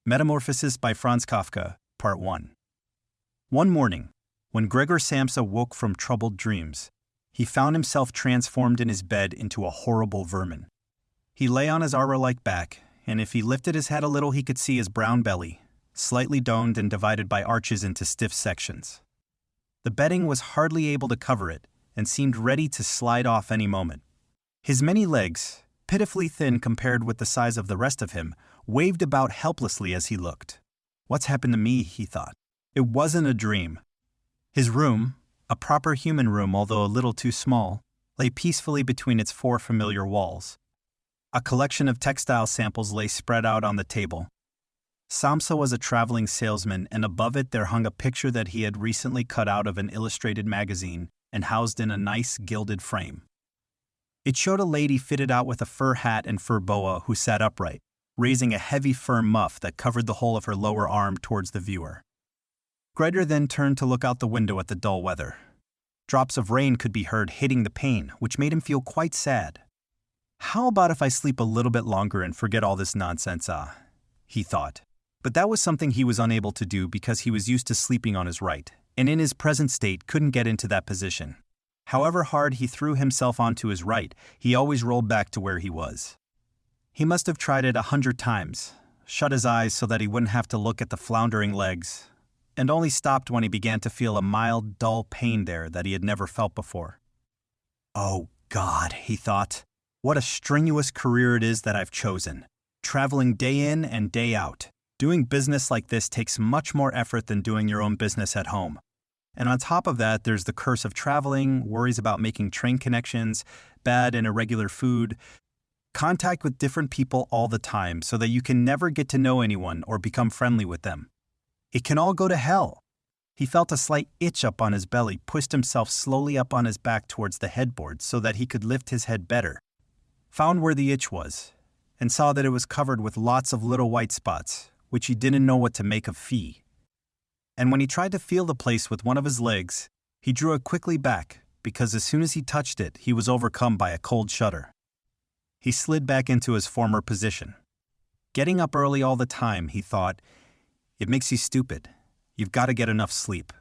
Metamorphosis by Franz Kafka, Part 1. One morning, when Gregor Samsa woke from troubled dreams, he found himself transformed in his bed into a horrible vermin. He lay on his arbor-like back, and if he lifted his head a little he could see his brown belly, slightly domed and divided by arches into stiff sections. The bedding was hardly able to cover it, and seemed ready to slide off any moment. His many legs, pitifully thin compared with the size of the rest of him, waved about helplessly as he looked. What's happened to me, he thought. It wasn't a dream. His room, a proper human room although a little too small, lay peacefully between its four familiar walls. A collection of textile samples lay spread out on the table. Samsa was a traveling salesman, and above it there hung a picture that he had recently cut out of an illustrated magazine and housed in a nice gilded frame. It showed a lady fitted out with a fur hat and fur boa who sat upright, raising a heavy fur muff that covered the whole of her lower arm towards the viewer. Gregor then turned to look out the window at the dull weather. Drops of rain could be heard hitting the pane, which made him feel quite sad. How about if I sleep a little bit longer and forget all this nonsense, he thought. But that was something he was unable to do because he was used to sleeping on his right, and in his present state couldn't get into that position. However hard he threw himself onto his right, he always rolled back to where he was. He must have tried it 100 times, shut his eyes so that he wouldn't have to look at the floundering legs, and only stopped when he began to feel a mild, dull pain there that he had never felt before. Oh God, he thought, what a strenuous career it is that I've chosen, traveling day in and day out. Doing business like this takes much more effort than doing your own business at home. And on top of that, there's the curse of traveling, worries about making train connections, bad and irregular food, contact with different people all the time so that you can never get to know anyone or become friendly with them. It can all go to hell. He felt a slight itch up on his belly, pushed himself slowly up on his back towards the headboard so that he could lift his head better, found where the itch was, and saw that it was covered with lots of little white spots, which he didn't know what to make of fee. And when he tried to feel the place with one of his legs, he drew it quickly back, because as soon as he touched it, he was overcome by a cold shudder. He slid back into his former position. Getting up early all the time, he thought, it makes you stupid. You've got to get enough sleep.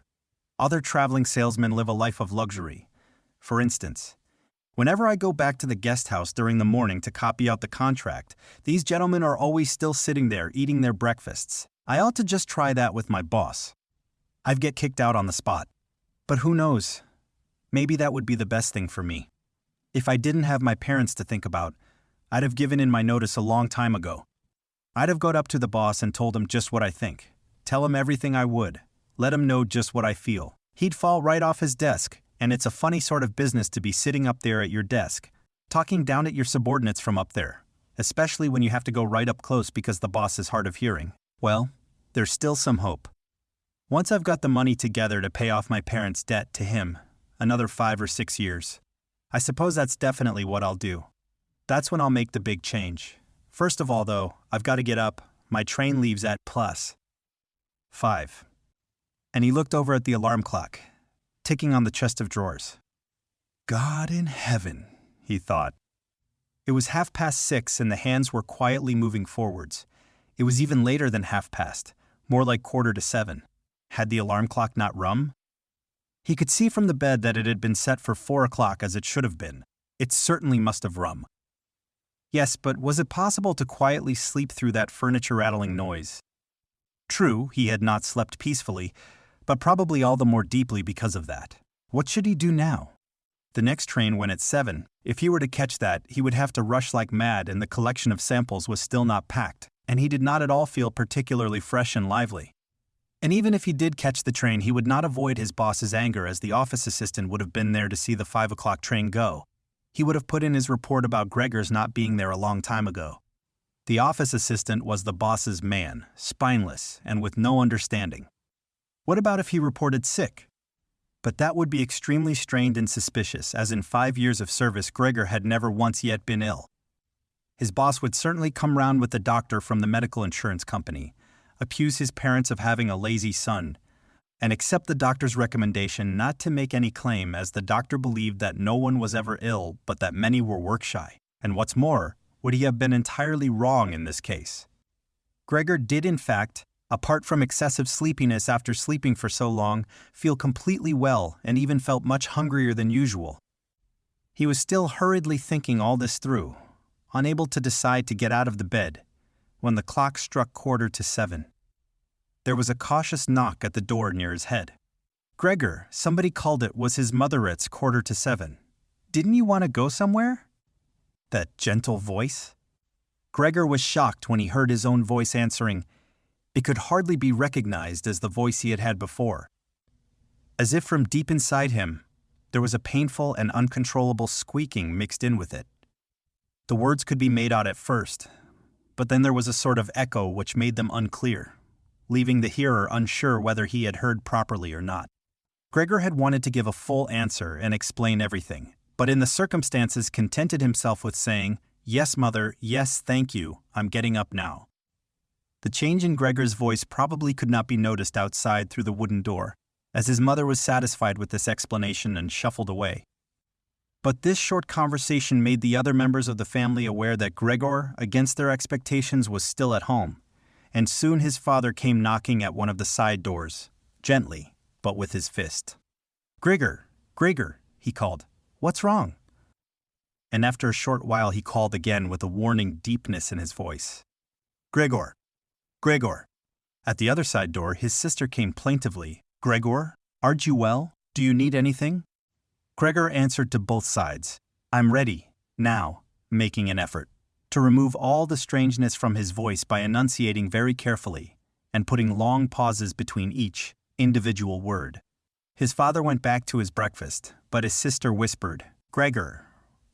Other traveling salesmen live a life of luxury. For instance, whenever I go back to the guest house during the morning to copy out the contract, these gentlemen are always still sitting there eating their breakfasts. I ought to just try that with my boss. I'd get kicked out on the spot. But who knows? Maybe that would be the best thing for me. If I didn't have my parents to think about, I'd have given in my notice a long time ago. I'd have gone up to the boss and told him just what I think. Tell him everything I would. Let him know just what I feel. He'd fall right off his desk, and it's a funny sort of business to be sitting up there at your desk, talking down at your subordinates from up there, especially when you have to go right up close because the boss is hard of hearing. Well, there's still some hope. Once I've got the money together to pay off my parents' debt to him, another 5 or 6 years, I suppose that's definitely what I'll do. That's when I'll make the big change. First of all, though, I've got to get up. My train leaves at +5. And he looked over at the alarm clock, ticking on the chest of drawers. God in heaven, he thought. It was 6:30 and the hands were quietly moving forwards. It was even later than 7:30, more like 7:15. Had the alarm clock not rung? He could see from the bed that it had been set for 4 o'clock as it should have been. It certainly must have rung. Yes, but was it possible to quietly sleep through that furniture-rattling noise? True, he had not slept peacefully, but probably all the more deeply because of that. What should he do now? The next train went at 7. If he were to catch that, he would have to rush like mad, and the collection of samples was still not packed, and he did not at all feel particularly fresh and lively. And even if he did catch the train, he would not avoid his boss's anger, as the office assistant would have been there to see the 5 o'clock train go. He would have put in his report about Gregor's not being there a long time ago. The office assistant was the boss's man, spineless, and with no understanding. What about if he reported sick? But that would be extremely strained and suspicious, as in 5 years of service Gregor had never once yet been ill. His boss would certainly come round with the doctor from the medical insurance company, accuse his parents of having a lazy son, and accept the doctor's recommendation not to make any claim, as the doctor believed that no one was ever ill but that many were work-shy. And what's more, would he have been entirely wrong in this case? Gregor did in fact, apart from excessive sleepiness after sleeping for so long, feel completely well and even felt much hungrier than usual. He was still hurriedly thinking all this through, unable to decide to get out of the bed, when the clock struck 7:15. There was a cautious knock at the door near his head. "Gregor, somebody called it was his mother. It's 7:15. Didn't you want to go somewhere?" That gentle voice? Gregor was shocked when he heard his own voice answering. It could hardly be recognized as the voice he had had before. As if from deep inside him, there was a painful and uncontrollable squeaking mixed in with it. The words could be made out at first, but then there was a sort of echo which made them unclear, leaving the hearer unsure whether he had heard properly or not. Gregor had wanted to give a full answer and explain everything, but in the circumstances contented himself with saying, "Yes, mother, yes, thank you, I'm getting up now." The change in Gregor's voice probably could not be noticed outside through the wooden door, as his mother was satisfied with this explanation and shuffled away. But this short conversation made the other members of the family aware that Gregor, against their expectations, was still at home, and soon his father came knocking at one of the side doors, gently, but with his fist. "Gregor, Gregor," he called, "what's wrong?" And after a short while he called again with a warning deepness in his voice. "Gregor, Gregor." At the other side door his sister came plaintively. "Gregor, aren't you well? Do you need anything?" Gregor answered to both sides, "I'm ready, now," making an effort to remove all the strangeness from his voice by enunciating very carefully and putting long pauses between each individual word. His father went back to his breakfast, but his sister whispered, "Gregor,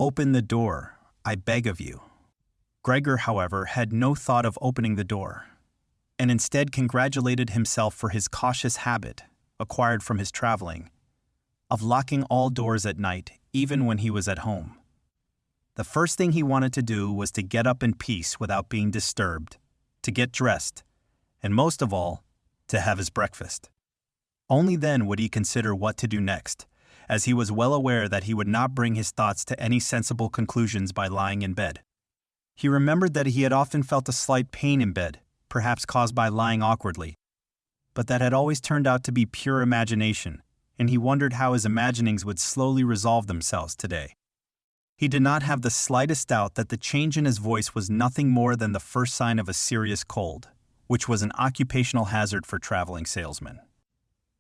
open the door, I beg of you." Gregor, however, had no thought of opening the door, and instead congratulated himself for his cautious habit, acquired from his traveling, of locking all doors at night, even when he was at home. The first thing he wanted to do was to get up in peace without being disturbed, to get dressed, and most of all, to have his breakfast. Only then would he consider what to do next, as he was well aware that he would not bring his thoughts to any sensible conclusions by lying in bed. He remembered that he had often felt a slight pain in bed, perhaps caused by lying awkwardly, but that had always turned out to be pure imagination, and he wondered how his imaginings would slowly resolve themselves today. He did not have the slightest doubt that the change in his voice was nothing more than the first sign of a serious cold, which was an occupational hazard for traveling salesmen.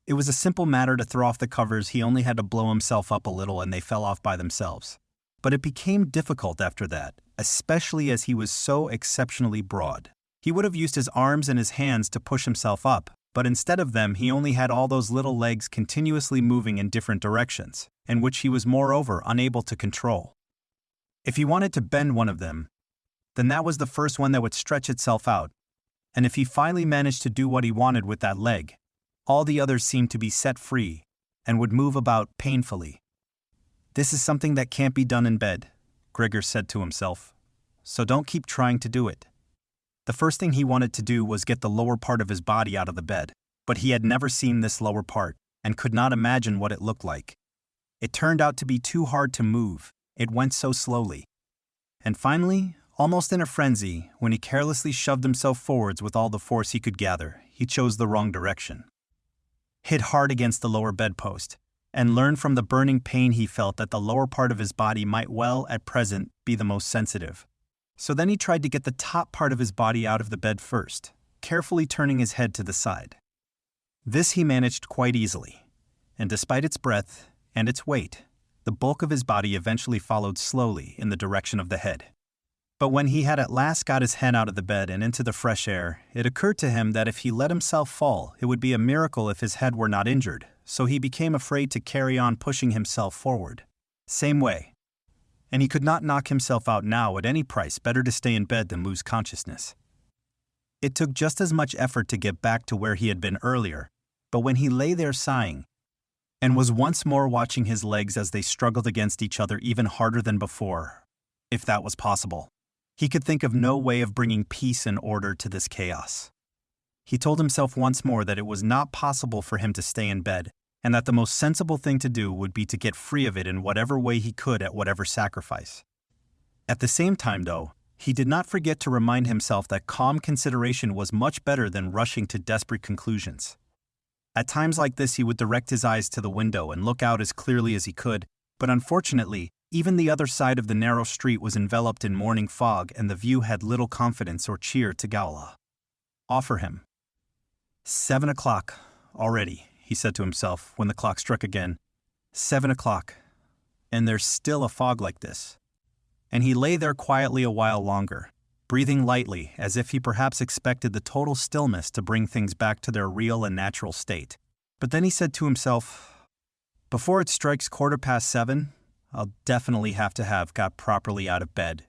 It was a simple matter to throw off the covers. He only had to blow himself up a little and they fell off by themselves. But it became difficult after that, especially as he was so exceptionally broad. He would have used his arms and his hands to push himself up, but instead of them he only had all those little legs continuously moving in different directions, and which he was moreover unable to control. If he wanted to bend one of them, then that was the first one that would stretch itself out, and if he finally managed to do what he wanted with that leg, all the others seemed to be set free and would move about painfully. "This is something that can't be done in bed," Gregor said to himself, "so don't keep trying to do it." The first thing he wanted to do was get the lower part of his body out of the bed, but he had never seen this lower part and could not imagine what it looked like. It turned out to be too hard to move, it went so slowly. And finally, almost in a frenzy, when he carelessly shoved himself forwards with all the force he could gather, he chose the wrong direction. Hit hard against the lower bedpost, and learned from the burning pain he felt that the lower part of his body might well, at present, be the most sensitive. So then he tried to get the top part of his body out of the bed first, carefully turning his head to the side. This he managed quite easily, and despite its breadth and its weight, the bulk of his body eventually followed slowly in the direction of the head. But when he had at last got his head out of the bed and into the fresh air, it occurred to him that if he let himself fall, it would be a miracle if his head were not injured, so he became afraid to carry on pushing himself forward. Same way. And he could not knock himself out now at any price. Better to stay in bed than lose consciousness. It took just as much effort to get back to where he had been earlier, but when he lay there sighing, and was once more watching his legs as they struggled against each other even harder than before, if that was possible, he could think of no way of bringing peace and order to this chaos. He told himself once more that it was not possible for him to stay in bed, and that the most sensible thing to do would be to get free of it in whatever way he could at whatever sacrifice. At the same time, though, He did not forget to remind himself that calm consideration was much better than rushing to desperate conclusions. At times like this he would direct his eyes to the window and look out as clearly as he could, but unfortunately, even the other side of the narrow street was enveloped in morning fog and the view had little confidence or cheer to offer him. 7 o'clock, already, he said to himself when the clock struck again. 7 o'clock. And there's still a fog like this. And he lay there quietly a while longer, breathing lightly as if he perhaps expected the total stillness to bring things back to their real and natural state. But then he said to himself, before it strikes 7:15, I'll definitely have to have got properly out of bed.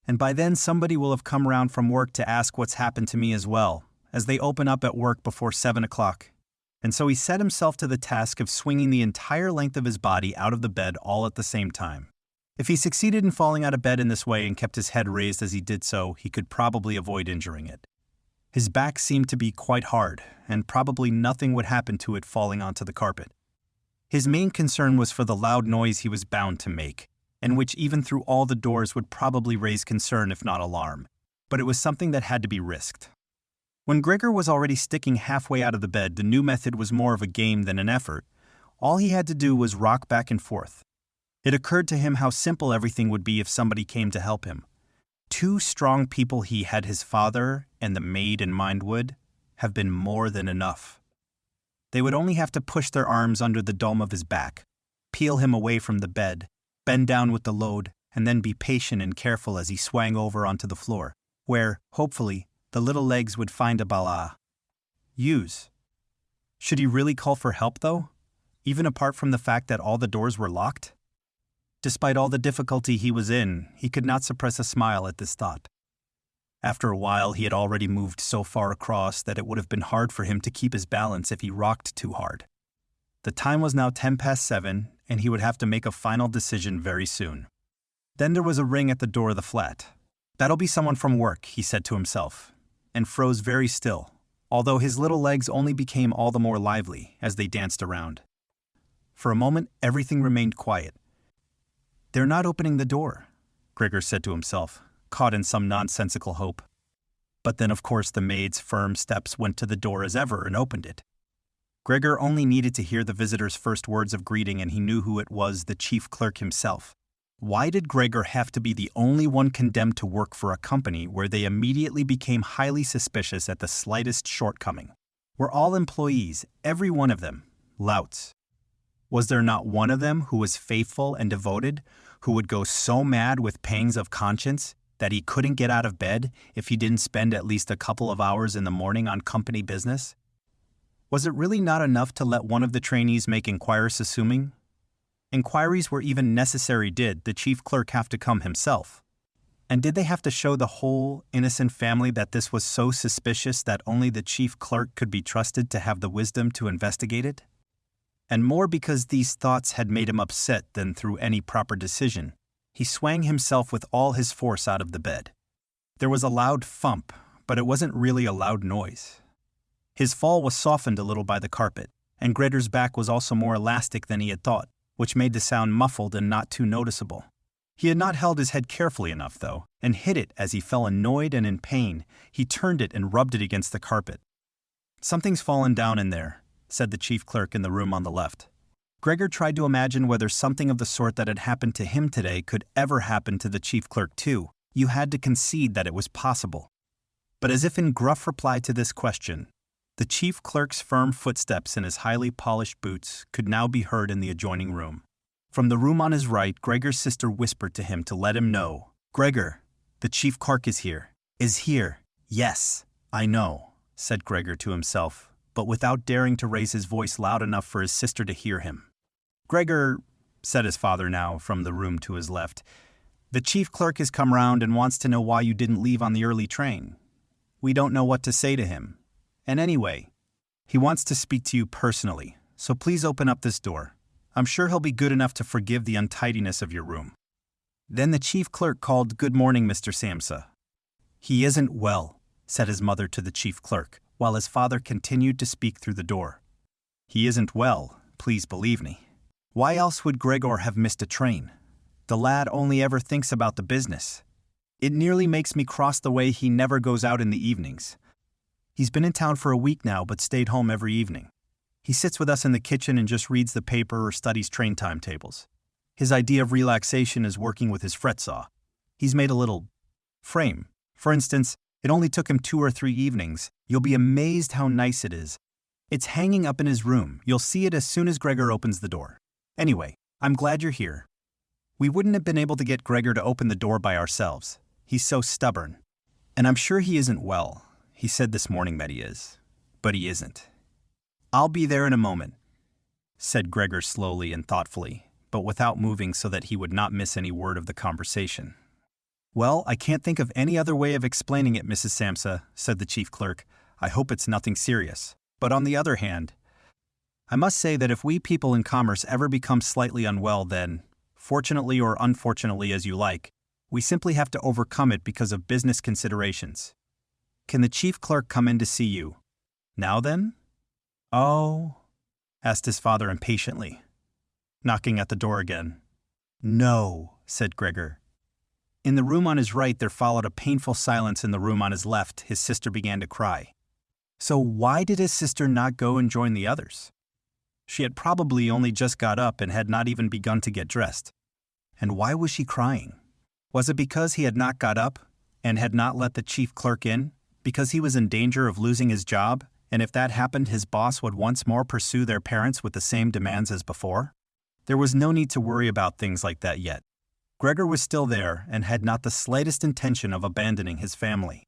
And by then somebody will have come around from work to ask what's happened to me as well, as they open up at work before 7 o'clock. And so he set himself to the task of swinging the entire length of his body out of the bed all at the same time. If he succeeded in falling out of bed in this way and kept his head raised as he did so, he could probably avoid injuring it. His back seemed to be quite hard, and probably nothing would happen to it falling onto the carpet. His main concern was for the loud noise he was bound to make, and which even through all the doors would probably raise concern if not alarm. But it was something that had to be risked. When Gregor was already sticking halfway out of the bed, the new method was more of a game than an effort. All he had to do was rock back and forth. It occurred to him how simple everything would be if somebody came to help him. 2 strong people he had, his father and the maid in mind, would have been more than enough. They would only have to push their arms under the dome of his back, peel him away from the bed, bend down with the load, and then be patient and careful as he swang over onto the floor, where, hopefully, the little legs would find a use. Should he really call for help, though? Even apart from the fact that all the doors were locked? Despite all the difficulty he was in, he could not suppress a smile at this thought. After a while, he had already moved so far across that it would have been hard for him to keep his balance if he rocked too hard. The time was now 7:10, and he would have to make a final decision very soon. Then there was a ring at the door of the flat. That'll be someone from work, he said to himself, and froze very still, although his little legs only became all the more lively as they danced around. For a moment, everything remained quiet. They're not opening the door, Gregor said to himself, caught in some nonsensical hope. But then, of course, the maid's firm steps went to the door as ever and opened it. Gregor only needed to hear the visitor's first words of greeting and he knew who it was, the chief clerk himself. Why did Gregor have to be the only one condemned to work for a company where they immediately became highly suspicious at the slightest shortcoming? Were all employees, every one of them, louts? Was there not one of them who was faithful and devoted, who would go so mad with pangs of conscience that he couldn't get out of bed if he didn't spend at least a couple of hours in the morning on company business? Was it really not enough to let one of the trainees make inquiries, assuming inquiries were even necessary? Did the chief clerk have to come himself? And did they have to show the whole innocent family that this was so suspicious that only the chief clerk could be trusted to have the wisdom to investigate it? And more because these thoughts had made him upset than through any proper decision, he swang himself with all his force out of the bed. There was a loud thump, but it wasn't really a loud noise. His fall was softened a little by the carpet, and Gregor's back was also more elastic than he had thought, which made the sound muffled and not too noticeable. He had not held his head carefully enough, though, and hit it as he fell annoyed and in pain. He turned it and rubbed it against the carpet. Something's fallen down in there, said the chief clerk in the room on the left. Gregor tried to imagine whether something of the sort that had happened to him today could ever happen to the chief clerk too. You had to concede that it was possible. But as if in gruff reply to this question, the chief clerk's firm footsteps in his highly polished boots could now be heard in the adjoining room. From the room on his right, Gregor's sister whispered to him to let him know. "Gregor, the chief clerk is here." "Is here? Yes, I know," said Gregor to himself, but without daring to raise his voice loud enough for his sister to hear him. "Gregor," said his father now from the room to his left, "the chief clerk has come round and wants to know why you didn't leave on the early train. We don't know what to say to him. And anyway, he wants to speak to you personally, so please open up this door. I'm sure he'll be good enough to forgive the untidiness of your room." Then the chief clerk called, "Good morning, Mr. Samsa." "He isn't well," said his mother to the chief clerk, while his father continued to speak through the door. "He isn't well, please believe me. Why else would Gregor have missed a train? The lad only ever thinks about the business. It nearly makes me cross the way he never goes out in the evenings. He's been in town for a week now, but stayed home every evening. He sits with us in the kitchen and just reads the paper or studies train timetables. His idea of relaxation is working with his fret saw. He's made a little frame. For instance, it only took him 2 or 3 evenings. You'll be amazed how nice it is. It's hanging up in his room. You'll see it as soon as Gregor opens the door. Anyway, I'm glad you're here. We wouldn't have been able to get Gregor to open the door by ourselves. He's so stubborn. And I'm sure he isn't well. He said this morning that he is. But he isn't. I'll be there in a moment, said Gregor slowly and thoughtfully, but without moving so that he would not miss any word of the conversation. Well, I can't think of any other way of explaining it, Mrs. Samsa, said the chief clerk. I hope it's nothing serious. But on the other hand, I must say that if we people in commerce ever become slightly unwell, then, fortunately or unfortunately as you like, we simply have to overcome it because of business considerations. Can the chief clerk come in to see you? Now then? Oh, asked his father impatiently, knocking at the door again. No, said Gregor. In the room on his right there followed a painful silence. In the room on his left, his sister began to cry. So why did his sister not go and join the others? She had probably only just got up and had not even begun to get dressed. And why was she crying? Was it because he had not got up and had not let the chief clerk in? Because he was in danger of losing his job, and if that happened his boss would once more pursue their parents with the same demands as before? There was no need to worry about things like that yet. Gregor was still there and had not the slightest intention of abandoning his family.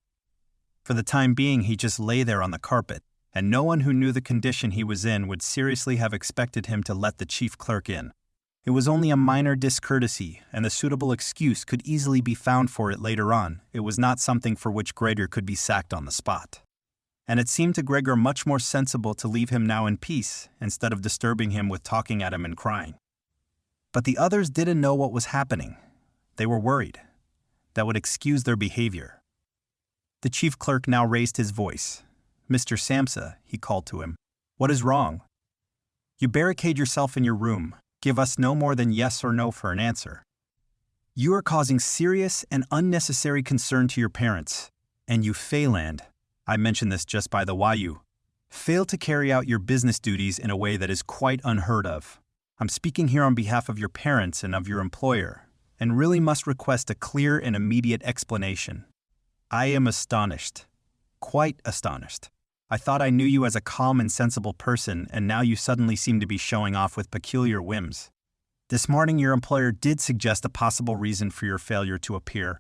For the time being he just lay there on the carpet, and no one who knew the condition he was in would seriously have expected him to let the chief clerk in. It was only a minor discourtesy, and a suitable excuse could easily be found for it later on. It was not something for which Gregor could be sacked on the spot. And it seemed to Gregor much more sensible to leave him now in peace, instead of disturbing him with talking at him and crying. But the others didn't know what was happening. They were worried. That would excuse their behavior. The chief clerk now raised his voice. Mr. Samsa, he called to him. What is wrong? You barricade yourself in your room. Give us no more than yes or no for an answer. You are causing serious and unnecessary concern to your parents, and you fail I mention this just by the way you fail to carry out your business duties in a way that is quite unheard of. I'm speaking here on behalf of your parents and of your employer, and really must request a clear and immediate explanation. I am astonished, quite astonished. I thought I knew you as a calm and sensible person, and now you suddenly seem to be showing off with peculiar whims. This morning your employer did suggest a possible reason for your failure to appear.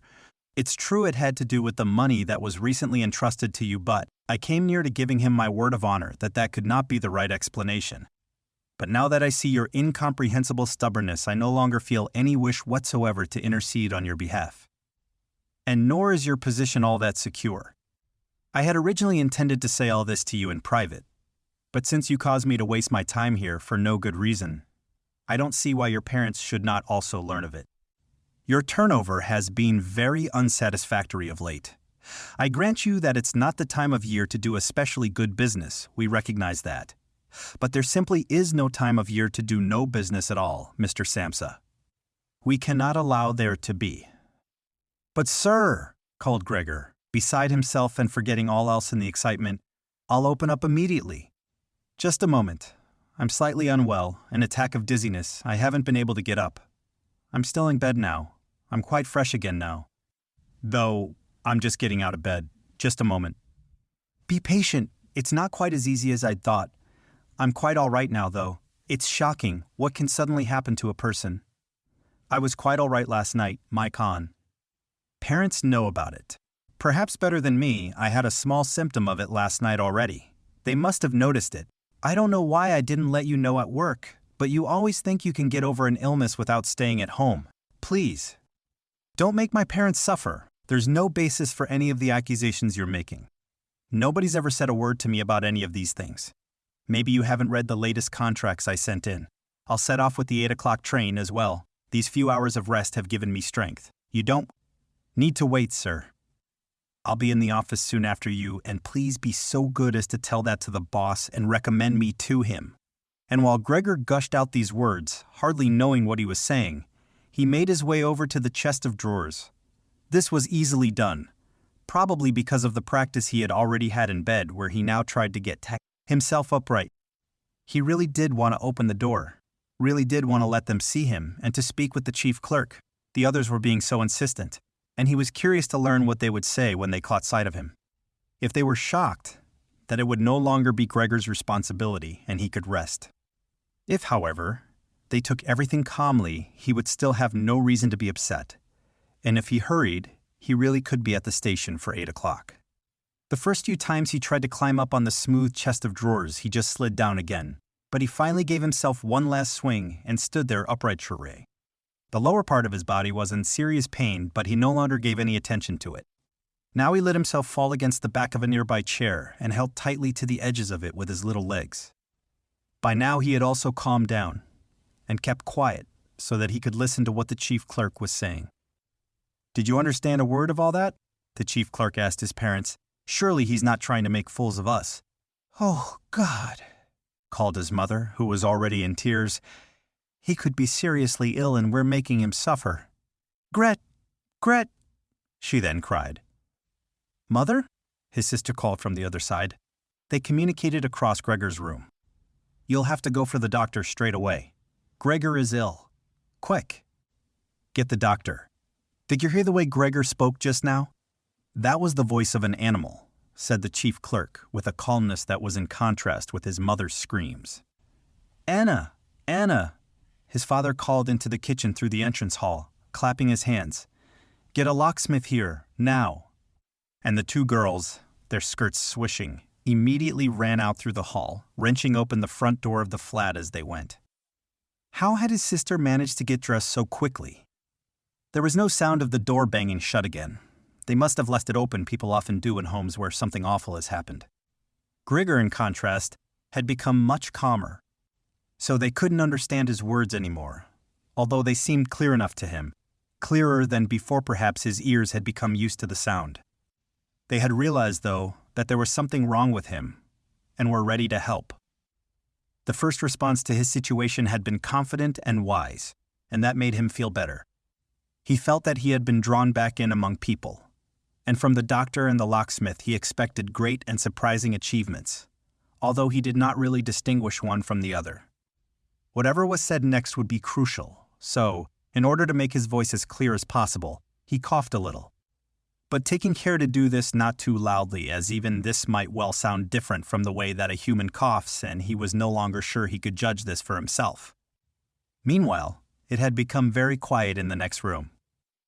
It's true it had to do with the money that was recently entrusted to you, but I came near to giving him my word of honor that that could not be the right explanation. But now that I see your incomprehensible stubbornness, I no longer feel any wish whatsoever to intercede on your behalf. And nor is your position all that secure. I had originally intended to say all this to you in private, but since you caused me to waste my time here for no good reason, I don't see why your parents should not also learn of it. Your turnover has been very unsatisfactory of late. I grant you that it's not the time of year to do especially good business, we recognize that. But there simply is no time of year to do no business at all, Mr. Samsa. We cannot allow there to be. But sir, called Gregor, beside himself and forgetting all else in the excitement, I'll open up immediately. Just a moment. I'm slightly unwell, an attack of dizziness. I haven't been able to get up. I'm still in bed now. I'm quite fresh again now. Though, I'm just getting out of bed. Just a moment. Be patient. It's not quite as easy as I'd thought. I'm quite all right now, though. It's shocking what can suddenly happen to a person. I was quite all right last night, my con. Parents know about it. Perhaps better than me, I had a small symptom of it last night already. They must have noticed it. I don't know why I didn't let you know at work, but you always think you can get over an illness without staying at home. Please. Don't make my parents suffer. There's no basis for any of the accusations you're making. Nobody's ever said a word to me about any of these things. Maybe you haven't read the latest contracts I sent in. I'll set off with the 8 o'clock train as well. These few hours of rest have given me strength. You don't need to wait, sir. I'll be in the office soon after you, and please be so good as to tell that to the boss and recommend me to him. And while Gregor gushed out these words, hardly knowing what he was saying, he made his way over to the chest of drawers, This was easily done, probably because of the practice he had already had in bed, where he now tried to get himself upright. He really did want to open the door, really did want to let them see him and to speak with the chief clerk. The others were being so insistent, and he was curious to learn what they would say when they caught sight of him. If they were shocked, that it would no longer be Gregor's responsibility and he could rest. If, however, they took everything calmly, he would still have no reason to be upset. And if he hurried, he really could be at the station for 8 o'clock. The first few times he tried to climb up on the smooth chest of drawers, he just slid down again. But he finally gave himself one last swing and stood there upright for Ray. The lower part of his body was in serious pain, but he no longer gave any attention to it. Now he let himself fall against the back of a nearby chair and held tightly to the edges of it with his little legs. By now he had also calmed down and kept quiet so that he could listen to what the chief clerk was saying. "Did you understand a word of all that?" the chief clerk asked his parents. "Surely he's not trying to make fools of us." "Oh, God," called his mother, who was already in tears. "He could be seriously ill and we're making him suffer." Gret, she then cried. "Mother?" his sister called from the other side. They communicated across Gregor's room. "You'll have to go for the doctor straight away. Gregor is ill. Quick. Get the doctor." "Did you hear the way Gregor spoke just now?" "That was the voice of an animal," said the chief clerk with a calmness that was in contrast with his mother's screams. "Anna! Anna!" his father called into the kitchen through the entrance hall, clapping his hands. "Get a locksmith here, now." And the two girls, their skirts swishing, immediately ran out through the hall, wrenching open the front door of the flat as they went. How had his sister managed to get dressed so quickly? There was no sound of the door banging shut again. They must have left it open. People often do in homes where something awful has happened. Gregor, in contrast, had become much calmer. So they couldn't understand his words anymore, although they seemed clear enough to him, clearer than before perhaps his ears had become used to the sound. They had realized, though, that there was something wrong with him, and were ready to help. The first response to his situation had been confident and wise, and that made him feel better. He felt that he had been drawn back in among people, and from the doctor and the locksmith he expected great and surprising achievements, although he did not really distinguish one from the other. Whatever was said next would be crucial, so, in order to make his voice as clear as possible, he coughed a little. But taking care to do this not too loudly, as even this might well sound different from the way that a human coughs, and he was no longer sure he could judge this for himself. Meanwhile, it had become very quiet in the next room.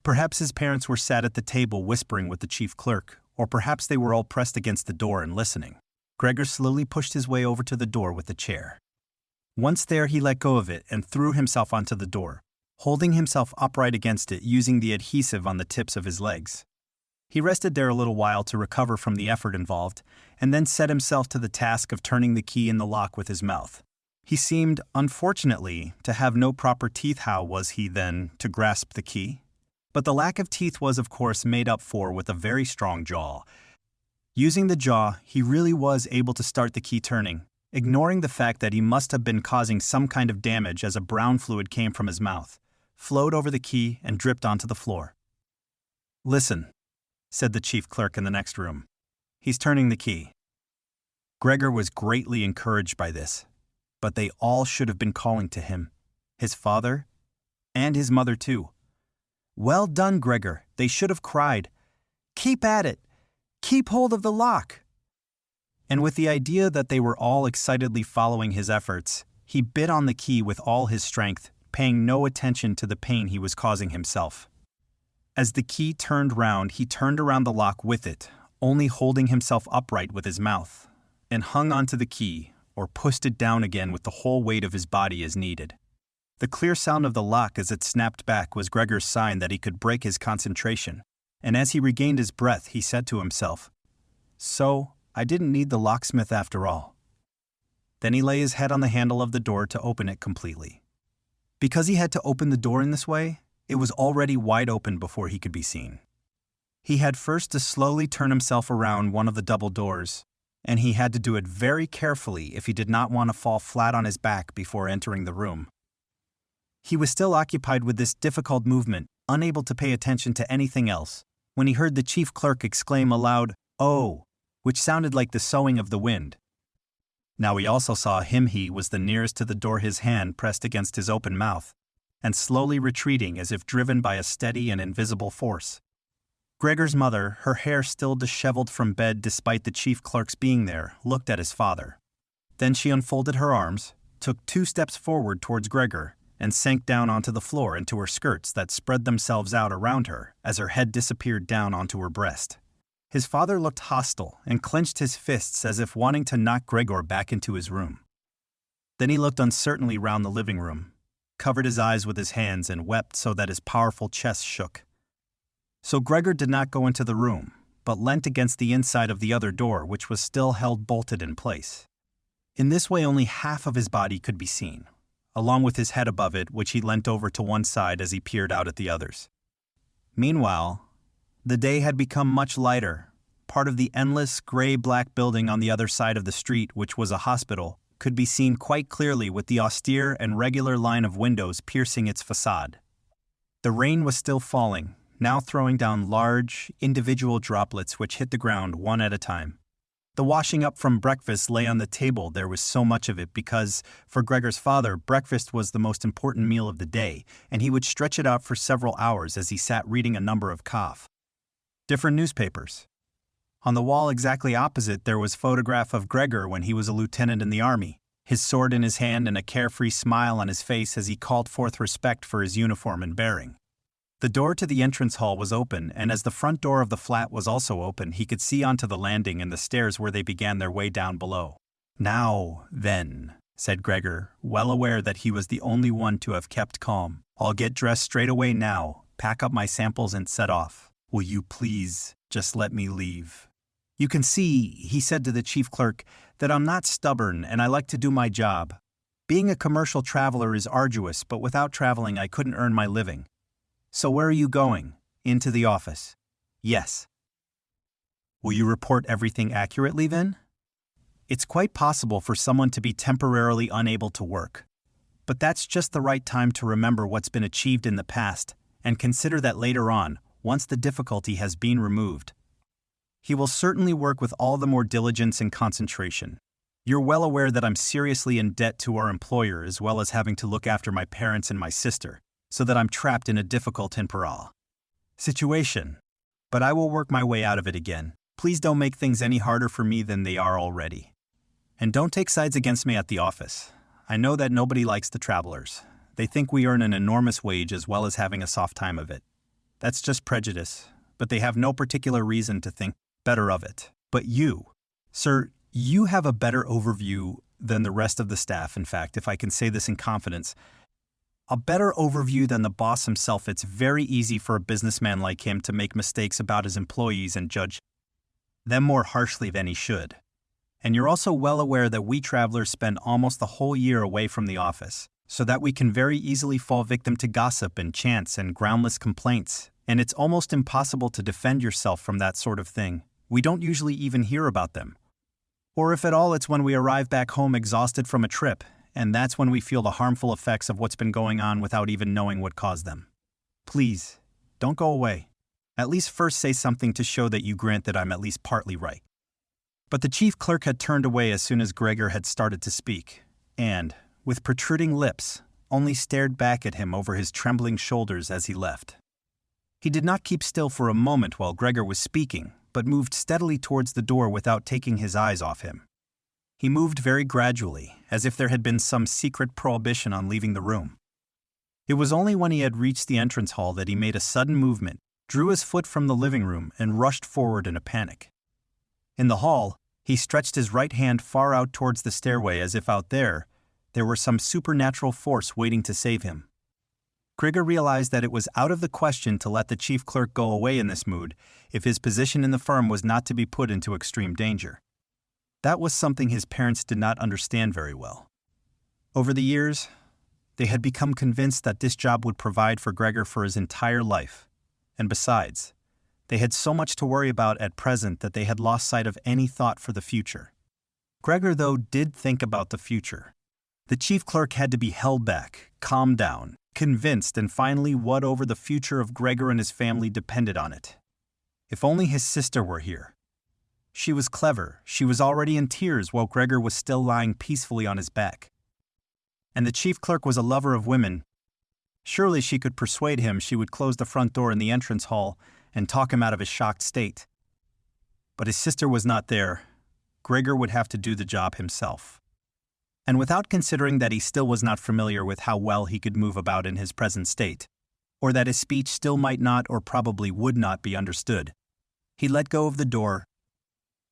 Perhaps his parents were sat at the table whispering with the chief clerk, or perhaps they were all pressed against the door and listening. Gregor slowly pushed his way over to the door with the chair. Once there, he let go of it and threw himself onto the door, holding himself upright against it using the adhesive on the tips of his legs. He rested there a little while to recover from the effort involved, and then set himself to the task of turning the key in the lock with his mouth. He seemed, unfortunately, to have no proper teeth. How was he, then, to grasp the key? But the lack of teeth was, of course, made up for with a very strong jaw. Using the jaw, he really was able to start the key turning, ignoring the fact that he must have been causing some kind of damage as a brown fluid came from his mouth, flowed over the key, and dripped onto the floor. "Listen," said the chief clerk in the next room. "He's turning the key." Gregor was greatly encouraged by this, but they all should have been calling to him, his father, and his mother too. "Well done, Gregor," they should have cried. "Keep at it! Keep hold of the lock!" And with the idea that they were all excitedly following his efforts, he bit on the key with all his strength, paying no attention to the pain he was causing himself. As the key turned round, he turned around the lock with it, only holding himself upright with his mouth, and hung onto the key, or pushed it down again with the whole weight of his body as needed. The clear sound of the lock as it snapped back was Gregor's sign that he could break his concentration, and as he regained his breath, he said to himself, "So, I didn't need the locksmith after all." Then he lay his head on the handle of the door to open it completely. Because he had to open the door in this way, it was already wide open before he could be seen. He had first to slowly turn himself around one of the double doors, and he had to do it very carefully if he did not want to fall flat on his back before entering the room. He was still occupied with this difficult movement, unable to pay attention to anything else, when he heard the chief clerk exclaim aloud, "Oh," which sounded like the soughing of the wind. Now he also saw him. He was the nearest to the door, his hand pressed against his open mouth, and slowly retreating as if driven by a steady and invisible force. Gregor's mother, her hair still disheveled from bed despite the chief clerk's being there, looked at his father. Then she unfolded her arms, took 2 steps forward towards Gregor, and sank down onto the floor into her skirts that spread themselves out around her as her head disappeared down onto her breast. His father looked hostile and clenched his fists as if wanting to knock Gregor back into his room. Then he looked uncertainly round the living room, covered his eyes with his hands, and wept so that his powerful chest shook. So Gregor did not go into the room, but leant against the inside of the other door, which was still held bolted in place. In this way only half of his body could be seen, along with his head above it, which he leant over to one side as he peered out at the others. Meanwhile, the day had become much lighter. Part of the endless, gray-black building on the other side of the street, which was a hospital, could be seen quite clearly with the austere and regular line of windows piercing its facade. The rain was still falling, now throwing down large, individual droplets which hit the ground one at a time. The washing up from breakfast lay on the table. There was so much of it because, for Gregor's father, breakfast was the most important meal of the day, and he would stretch it out for several hours as he sat reading a number of different newspapers. On the wall exactly opposite there was a photograph of Gregor when he was a lieutenant in the army, his sword in his hand and a carefree smile on his face as he called forth respect for his uniform and bearing. The door to the entrance hall was open, and as the front door of the flat was also open, he could see onto the landing and the stairs where they began their way down below. "Now, then," said Gregor, well aware that he was the only one to have kept calm. "I'll get dressed straight away now, pack up my samples and set off. Will you please just let me leave? You can see," he said to the chief clerk, "that I'm not stubborn and I like to do my job. Being a commercial traveler is arduous, but without traveling I couldn't earn my living. So where are you going? Into the office?" "Yes." "Will you report everything accurately then?" It's quite possible for someone to be temporarily unable to work. But that's just the right time to remember what's been achieved in the past and consider that later on, once the difficulty has been removed, he will certainly work with all the more diligence and concentration. You're well aware that I'm seriously in debt to our employer as well as having to look after my parents and my sister, so that I'm trapped in a difficult temporal situation. But I will work my way out of it again. Please don't make things any harder for me than they are already. And don't take sides against me at the office. I know that nobody likes the travelers. They think we earn an enormous wage as well as having a soft time of it. That's just prejudice, but they have no particular reason to think better of it. But you, sir, you have a better overview than the rest of the staff. In fact, if I can say this in confidence, a better overview than the boss himself. It's very easy for a businessman like him to make mistakes about his employees and judge them more harshly than he should. And you're also well aware that we travelers spend almost the whole year away from the office, so that we can very easily fall victim to gossip and chance and groundless complaints, and it's almost impossible to defend yourself from that sort of thing. We don't usually even hear about them. Or if at all, it's when we arrive back home exhausted from a trip, and that's when we feel the harmful effects of what's been going on without even knowing what caused them. Please, don't go away. At least first say something to show that you grant that I'm at least partly right. But the chief clerk had turned away as soon as Gregor had started to speak, and, with protruding lips, only stared back at him over his trembling shoulders as he left. He did not keep still for a moment while Gregor was speaking, but moved steadily towards the door without taking his eyes off him. He moved very gradually, as if there had been some secret prohibition on leaving the room. It was only when he had reached the entrance hall that he made a sudden movement, drew his foot from the living room, and rushed forward in a panic. In the hall, he stretched his right hand far out towards the stairway as if out there were some supernatural force waiting to save him. Gregor realized that it was out of the question to let the chief clerk go away in this mood if his position in the firm was not to be put into extreme danger. That was something his parents did not understand very well. Over the years, they had become convinced that this job would provide for Gregor for his entire life, and besides, they had so much to worry about at present that they had lost sight of any thought for the future. Gregor, though, did think about the future. The chief clerk had to be held back, calmed down, convinced, and finally what over the future of Gregor and his family depended on it. If only his sister were here. She was clever. She was already in tears while Gregor was still lying peacefully on his back. And the chief clerk was a lover of women. Surely she could persuade him she would close the front door in the entrance hall and talk him out of his shocked state. But his sister was not there. Gregor would have to do the job himself. And without considering that he still was not familiar with how well he could move about in his present state, or that his speech still might not or probably would not be understood, he let go of the door,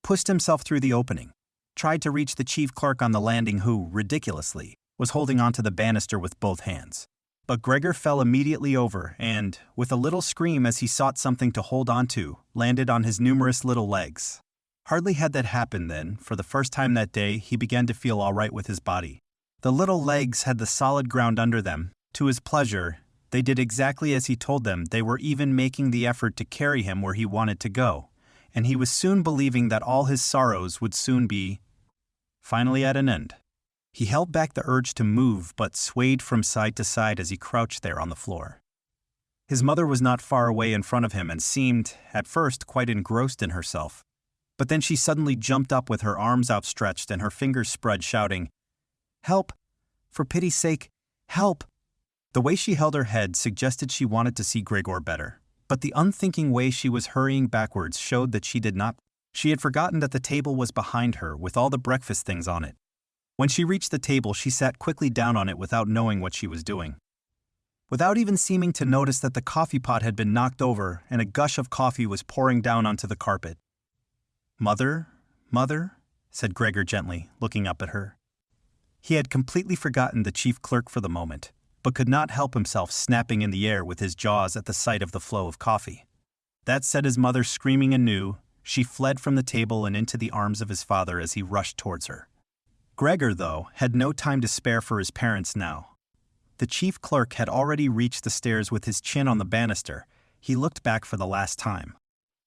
pushed himself through the opening, tried to reach the chief clerk on the landing who, ridiculously, was holding onto the banister with both hands. But Gregor fell immediately over and, with a little scream as he sought something to hold onto, landed on his numerous little legs. Hardly had that happened then, for the first time that day, he began to feel all right with his body. The little legs had the solid ground under them. To his pleasure, they did exactly as he told them. They were even making the effort to carry him where he wanted to go, and he was soon believing that all his sorrows would soon be, finally at an end. He held back the urge to move, but swayed from side to side as he crouched there on the floor. His mother was not far away in front of him and seemed, at first, quite engrossed in herself. But then she suddenly jumped up with her arms outstretched and her fingers spread, shouting, "Help! For pity's sake, help!" The way she held her head suggested she wanted to see Gregor better, but the unthinking way she was hurrying backwards showed that she did not. She had forgotten that the table was behind her with all the breakfast things on it. When she reached the table, she sat quickly down on it without knowing what she was doing. Without even seeming to notice that the coffee pot had been knocked over and a gush of coffee was pouring down onto the carpet. "Mother, mother," said Gregor gently, looking up at her. He had completely forgotten the chief clerk for the moment, but could not help himself snapping in the air with his jaws at the sight of the flow of coffee. That set his mother screaming anew. She fled from the table and into the arms of his father as he rushed towards her. Gregor, though, had no time to spare for his parents now. The chief clerk had already reached the stairs with his chin on the banister. He looked back for the last time.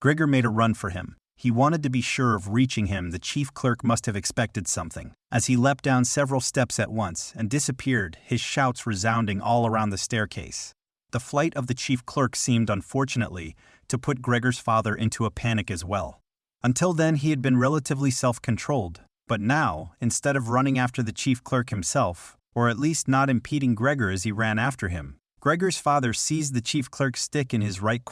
Gregor made a run for him. He wanted to be sure of reaching him. The chief clerk must have expected something, as he leapt down several steps at once and disappeared, his shouts resounding all around the staircase. The flight of the chief clerk seemed, unfortunately, to put Gregor's father into a panic as well. Until then he had been relatively self-controlled, but now, instead of running after the chief clerk himself, or at least not impeding Gregor as he ran after him, Gregor's father seized the chief clerk's stick in his right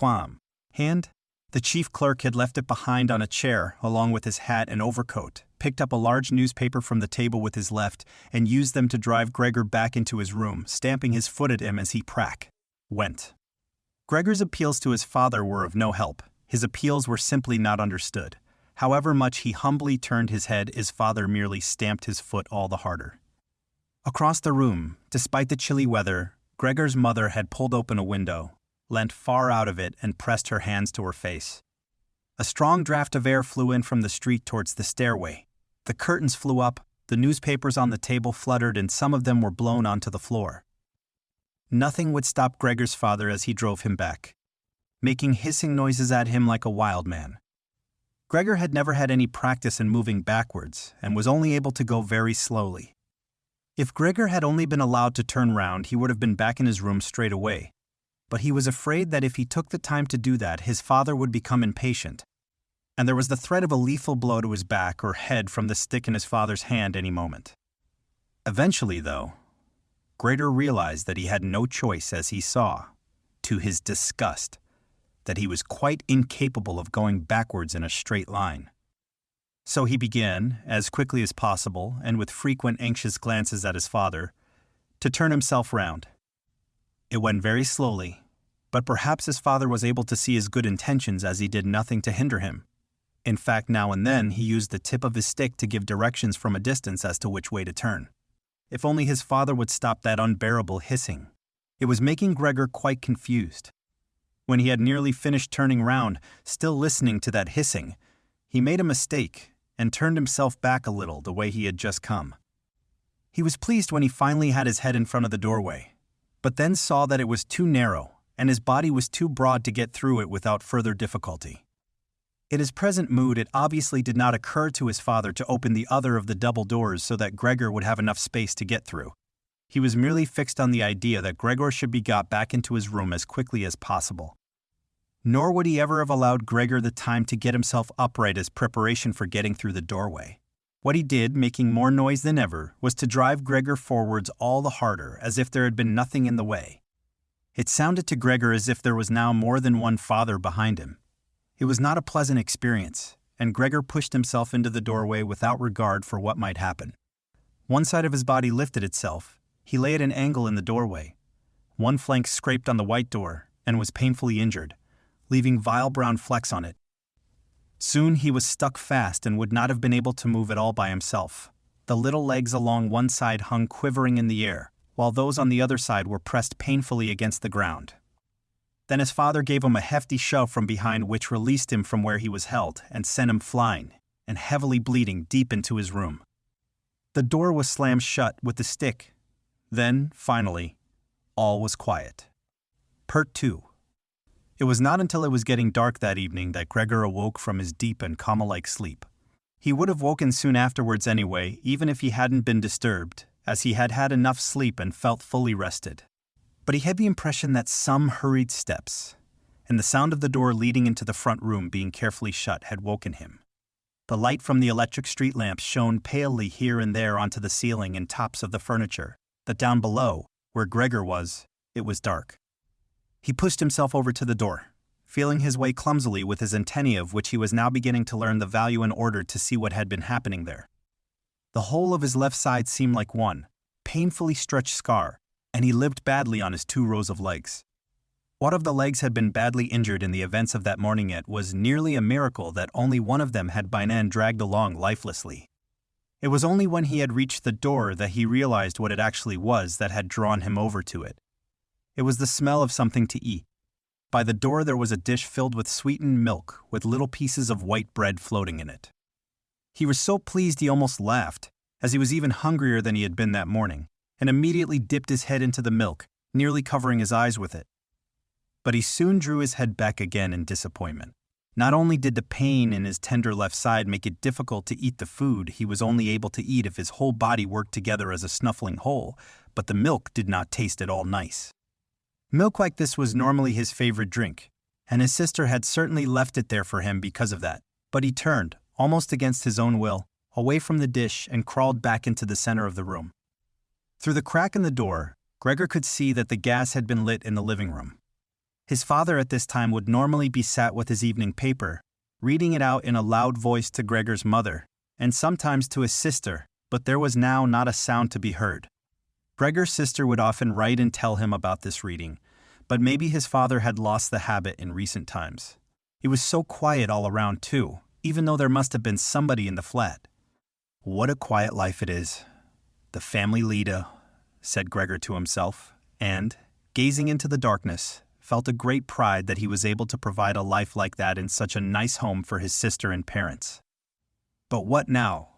hand. The chief clerk had left it behind on a chair, along with his hat and overcoat, picked up a large newspaper from the table with his left, and used them to drive Gregor back into his room, stamping his foot at him as he went. Gregor's appeals to his father were of no help. His appeals were simply not understood. However much he humbly turned his head, his father merely stamped his foot all the harder. Across the room, despite the chilly weather, Gregor's mother had pulled open a window, leant far out of it, and pressed her hands to her face. A strong draft of air flew in from the street towards the stairway. The curtains flew up, the newspapers on the table fluttered, and some of them were blown onto the floor. Nothing would stop Gregor's father as he drove him back, making hissing noises at him like a wild man. Gregor had never had any practice in moving backwards and was only able to go very slowly. If Gregor had only been allowed to turn round, he would have been back in his room straight away. But he was afraid that if he took the time to do that, his father would become impatient. And there was the threat of a lethal blow to his back or head from the stick in his father's hand any moment. Eventually, though, Gregor realized that he had no choice as he saw, to his disgust, that he was quite incapable of going backwards in a straight line. So he began, as quickly as possible, and with frequent anxious glances at his father, to turn himself round. It went very slowly, but perhaps his father was able to see his good intentions as he did nothing to hinder him. In fact, now and then he used the tip of his stick to give directions from a distance as to which way to turn. If only his father would stop that unbearable hissing. It was making Gregor quite confused. When he had nearly finished turning round, still listening to that hissing, he made a mistake and turned himself back a little the way he had just come. He was pleased when he finally had his head in front of the doorway, but then saw that it was too narrow and his body was too broad to get through it without further difficulty. In his present mood, it obviously did not occur to his father to open the other of the double doors so that Gregor would have enough space to get through. He was merely fixed on the idea that Gregor should be got back into his room as quickly as possible. Nor would he ever have allowed Gregor the time to get himself upright as preparation for getting through the doorway. What he did, making more noise than ever, was to drive Gregor forwards all the harder, as if there had been nothing in the way. It sounded to Gregor as if there was now more than one father behind him. It was not a pleasant experience, and Gregor pushed himself into the doorway without regard for what might happen. One side of his body lifted itself. He lay at an angle in the doorway. One flank scraped on the white door and was painfully injured, leaving vile brown flecks on it. Soon he was stuck fast and would not have been able to move at all by himself. The little legs along one side hung quivering in the air, while those on the other side were pressed painfully against the ground. Then his father gave him a hefty shove from behind, which released him from where he was held and sent him flying, and heavily bleeding, deep into his room. The door was slammed shut with a stick. Then, finally, all was quiet. Part 2. It was not until it was getting dark that evening that Gregor awoke from his deep and coma-like sleep. He would have woken soon afterwards anyway, even if he hadn't been disturbed, as he had had enough sleep and felt fully rested. But he had the impression that some hurried steps, and the sound of the door leading into the front room being carefully shut, had woken him. The light from the electric street lamps shone palely here and there onto the ceiling and tops of the furniture, that down below, where Gregor was, it was dark. He pushed himself over to the door, feeling his way clumsily with his antennae, of which he was now beginning to learn the value in order to see what had been happening there. The whole of his left side seemed like one painfully stretched scar, and he limped badly on his 2 rows of legs. What of the legs had been badly injured in the events of that morning, it was nearly a miracle that only one of them had by now dragged along lifelessly. It was only when he had reached the door that he realized what it actually was that had drawn him over to it. It was the smell of something to eat. By the door there was a dish filled with sweetened milk, with little pieces of white bread floating in it. He was so pleased he almost laughed, as he was even hungrier than he had been that morning, and immediately dipped his head into the milk, nearly covering his eyes with it. But he soon drew his head back again in disappointment. Not only did the pain in his tender left side make it difficult to eat the food he was only able to eat if his whole body worked together as a snuffling whole, but the milk did not taste at all nice. Milk like this was normally his favorite drink, and his sister had certainly left it there for him because of that. But he turned, almost against his own will, away from the dish and crawled back into the center of the room. Through the crack in the door, Gregor could see that the gas had been lit in the living room. His father at this time would normally be sat with his evening paper, reading it out in a loud voice to Gregor's mother, and sometimes to his sister, but there was now not a sound to be heard. Gregor's sister would often write and tell him about this reading, but maybe his father had lost the habit in recent times. It was so quiet all around too, even though there must have been somebody in the flat. "What a quiet life it is. The family leader," said Gregor to himself, and, gazing into the darkness, felt a great pride that he was able to provide a life like that in such a nice home for his sister and parents. But what now,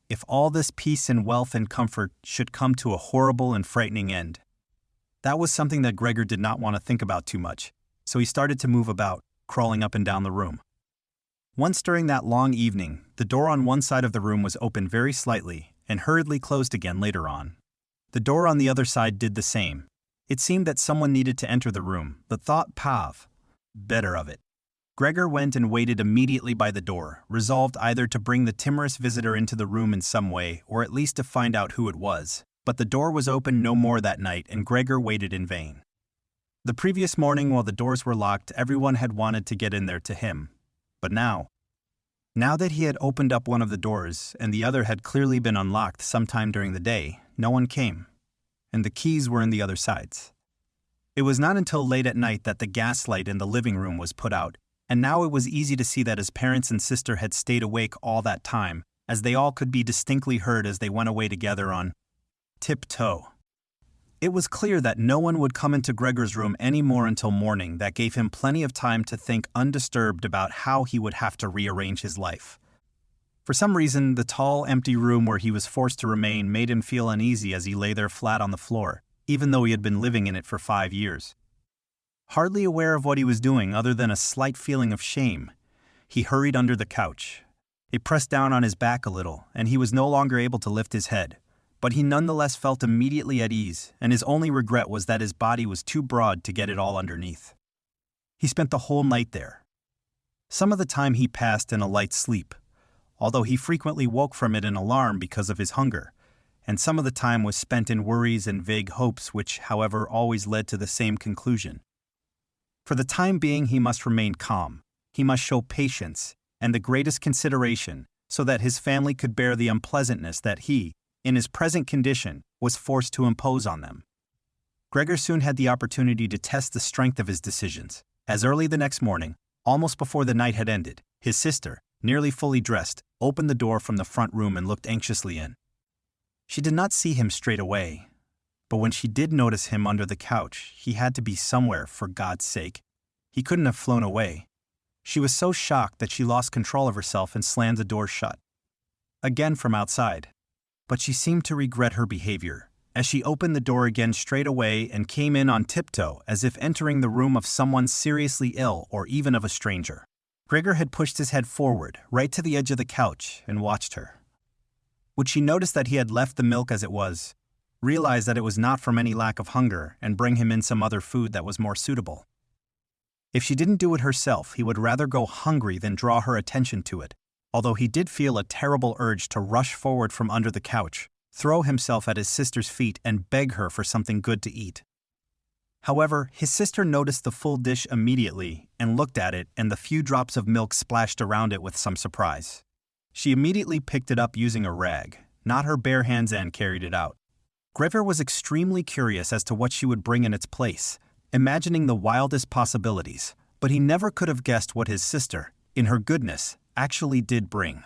if all this peace and wealth and comfort should come to a horrible and frightening end? That was something that Gregor did not want to think about too much, so he started to move about, crawling up and down the room. Once during that long evening, the door on one side of the room was opened very slightly and hurriedly closed again later on. The door on the other side did the same. It seemed that someone needed to enter the room, the thought Pav. Better of it. Gregor went and waited immediately by the door, resolved either to bring the timorous visitor into the room in some way, or at least to find out who it was. But the door was opened no more that night, and Gregor waited in vain. The previous morning, while the doors were locked, everyone had wanted to get in there to him. But now that he had opened up one of the doors, and the other had clearly been unlocked sometime during the day, no one came, and the keys were in the other sides. It was not until late at night that the gas light in the living room was put out, and now it was easy to see that his parents and sister had stayed awake all that time, as they all could be distinctly heard as they went away together on tiptoe. It was clear that no one would come into Gregor's room any more until morning. That gave him plenty of time to think undisturbed about how he would have to rearrange his life. For some reason, the tall, empty room where he was forced to remain made him feel uneasy as he lay there flat on the floor, even though he had been living in it for 5 years. Hardly aware of what he was doing other than a slight feeling of shame, he hurried under the couch. It pressed down on his back a little, and he was no longer able to lift his head. But he nonetheless felt immediately at ease, and his only regret was that his body was too broad to get it all underneath. He spent the whole night there. Some of the time he passed in a light sleep, although he frequently woke from it in alarm because of his hunger, and some of the time was spent in worries and vague hopes which, however, always led to the same conclusion. For the time being he must remain calm, he must show patience and the greatest consideration so that his family could bear the unpleasantness that he, in his present condition, was forced to impose on them. Gregor soon had the opportunity to test the strength of his decisions, as early the next morning, almost before the night had ended, his sister, nearly fully dressed, opened the door from the front room and looked anxiously in. She did not see him straight away, but when she did notice him under the couch, he had to be somewhere, for God's sake. He couldn't have flown away. She was so shocked that she lost control of herself and slammed the door shut. Again from outside. But she seemed to regret her behavior, as she opened the door again straight away and came in on tiptoe as if entering the room of someone seriously ill or even of a stranger. Gregor had pushed his head forward, right to the edge of the couch, and watched her. Would she notice that he had left the milk as it was, realize that it was not from any lack of hunger, and bring him in some other food that was more suitable? If she didn't do it herself, he would rather go hungry than draw her attention to it, although he did feel a terrible urge to rush forward from under the couch, throw himself at his sister's feet and beg her for something good to eat. However, his sister noticed the full dish immediately and looked at it, and the few drops of milk splashed around it with some surprise. She immediately picked it up using a rag, not her bare hands, and carried it out. Gregor was extremely curious as to what she would bring in its place, imagining the wildest possibilities, but he never could have guessed what his sister, in her goodness, actually did bring.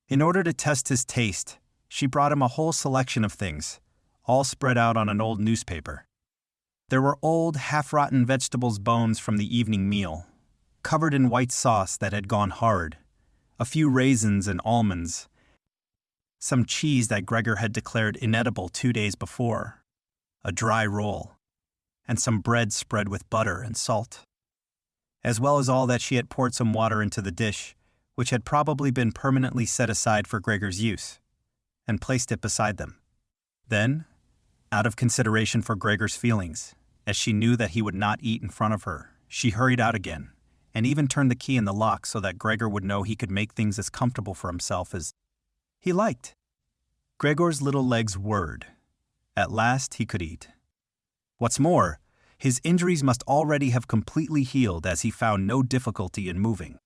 In order to test his taste, she brought him a whole selection of things, all spread out on an old newspaper. There were old, half-rotten vegetables bones from the evening meal, covered in white sauce that had gone hard, a few raisins and almonds, some cheese that Gregor had declared inedible 2 days before, a dry roll, and some bread spread with butter and salt, as well as all that she had poured some water into the dish, which had probably been permanently set aside for Gregor's use, and placed it beside them. Then, out of consideration for Gregor's feelings, as she knew that he would not eat in front of her, she hurried out again, and even turned the key in the lock so that Gregor would know he could make things as comfortable for himself as he liked. Gregor's little legs whirred. At last he could eat. What's more, his injuries must already have completely healed, as he found no difficulty in moving.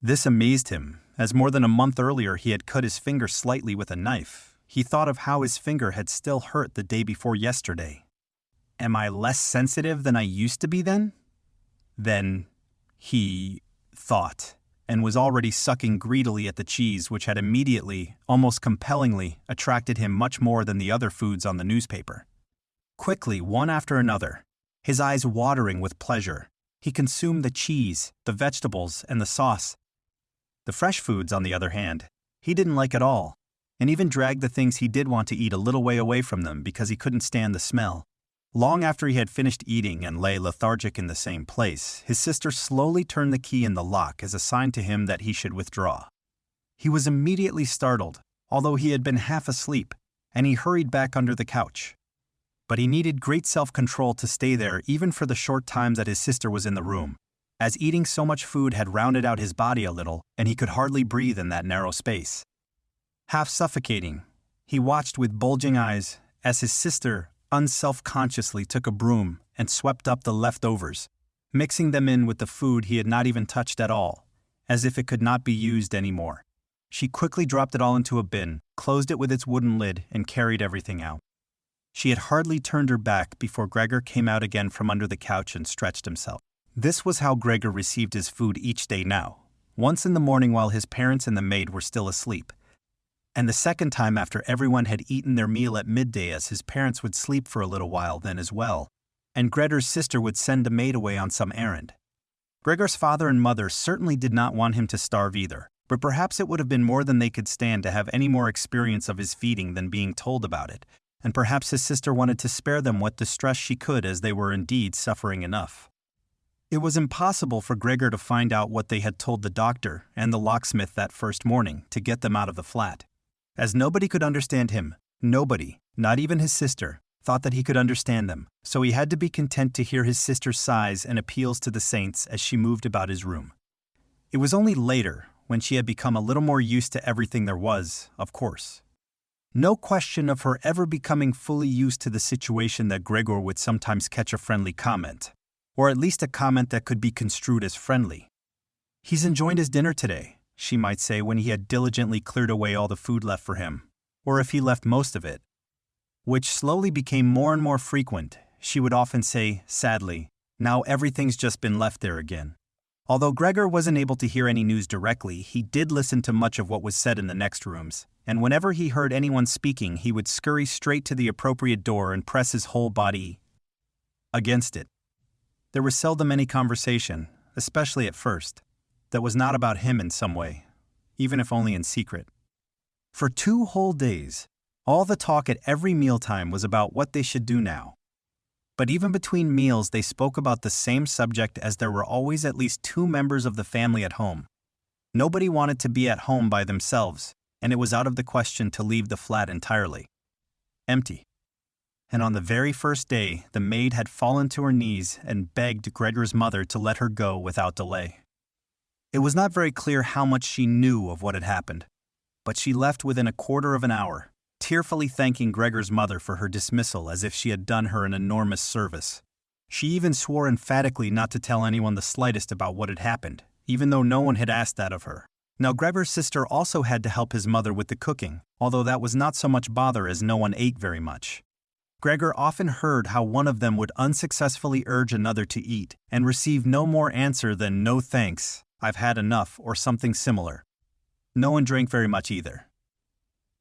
This amazed him, as more than a month earlier he had cut his finger slightly with a knife. He thought of how his finger had still hurt the day before yesterday. Am I less sensitive than I used to be then? Then, he thought, and was already sucking greedily at the cheese, which had immediately, almost compellingly, attracted him much more than the other foods on the newspaper. Quickly, one after another, his eyes watering with pleasure, he consumed the cheese, the vegetables, and the sauce. The fresh foods, on the other hand, he didn't like at all, and even dragged the things he did want to eat a little way away from them because he couldn't stand the smell. Long after he had finished eating and lay lethargic in the same place, his sister slowly turned the key in the lock as a sign to him that he should withdraw. He was immediately startled, although he had been half asleep, and he hurried back under the couch. But he needed great self-control to stay there even for the short time that his sister was in the room, as eating so much food had rounded out his body a little, and he could hardly breathe in that narrow space. Half suffocating, he watched with bulging eyes as his sister unself-consciously took a broom and swept up the leftovers, mixing them in with the food he had not even touched at all, as if it could not be used anymore. She quickly dropped it all into a bin, closed it with its wooden lid, and carried everything out. She had hardly turned her back before Gregor came out again from under the couch and stretched himself. This was how Gregor received his food each day now, once in the morning while his parents and the maid were still asleep, and the second time after everyone had eaten their meal at midday, as his parents would sleep for a little while then as well, and Gregor's sister would send a maid away on some errand. Gregor's father and mother certainly did not want him to starve either, but perhaps it would have been more than they could stand to have any more experience of his feeding than being told about it, and perhaps his sister wanted to spare them what distress she could, as they were indeed suffering enough. It was impossible for Gregor to find out what they had told the doctor and the locksmith that first morning to get them out of the flat. As nobody could understand him, nobody, not even his sister, thought that he could understand them, so he had to be content to hear his sister's sighs and appeals to the saints as she moved about his room. It was only later, when she had become a little more used to everything there was, of course. No question of her ever becoming fully used to the situation that Gregor would sometimes catch a friendly comment, or at least a comment that could be construed as friendly. "He's enjoyed his dinner today," she might say when he had diligently cleared away all the food left for him, or if he left most of it. Which slowly became more and more frequent. She would often say, sadly, "Now everything's just been left there again." Although Gregor wasn't able to hear any news directly, he did listen to much of what was said in the next rooms, and whenever he heard anyone speaking, he would scurry straight to the appropriate door and press his whole body against it. There was seldom any conversation, especially at first, that was not about him in some way, even if only in secret. For 2 whole days, all the talk at every mealtime was about what they should do now. But even between meals, they spoke about the same subject, as there were always at least 2 members of the family at home. Nobody wanted to be at home by themselves, and it was out of the question to leave the flat entirely empty. And on the very first day, the maid had fallen to her knees and begged Gregor's mother to let her go without delay. It was not very clear how much she knew of what had happened, but she left within a quarter of an hour, tearfully thanking Gregor's mother for her dismissal as if she had done her an enormous service. She even swore emphatically not to tell anyone the slightest about what had happened, even though no one had asked that of her. Now Gregor's sister also had to help his mother with the cooking, although that was not so much bother as no one ate very much. Gregor often heard how one of them would unsuccessfully urge another to eat, and receive no more answer than "No thanks, I've had enough," or something similar. No one drank very much either.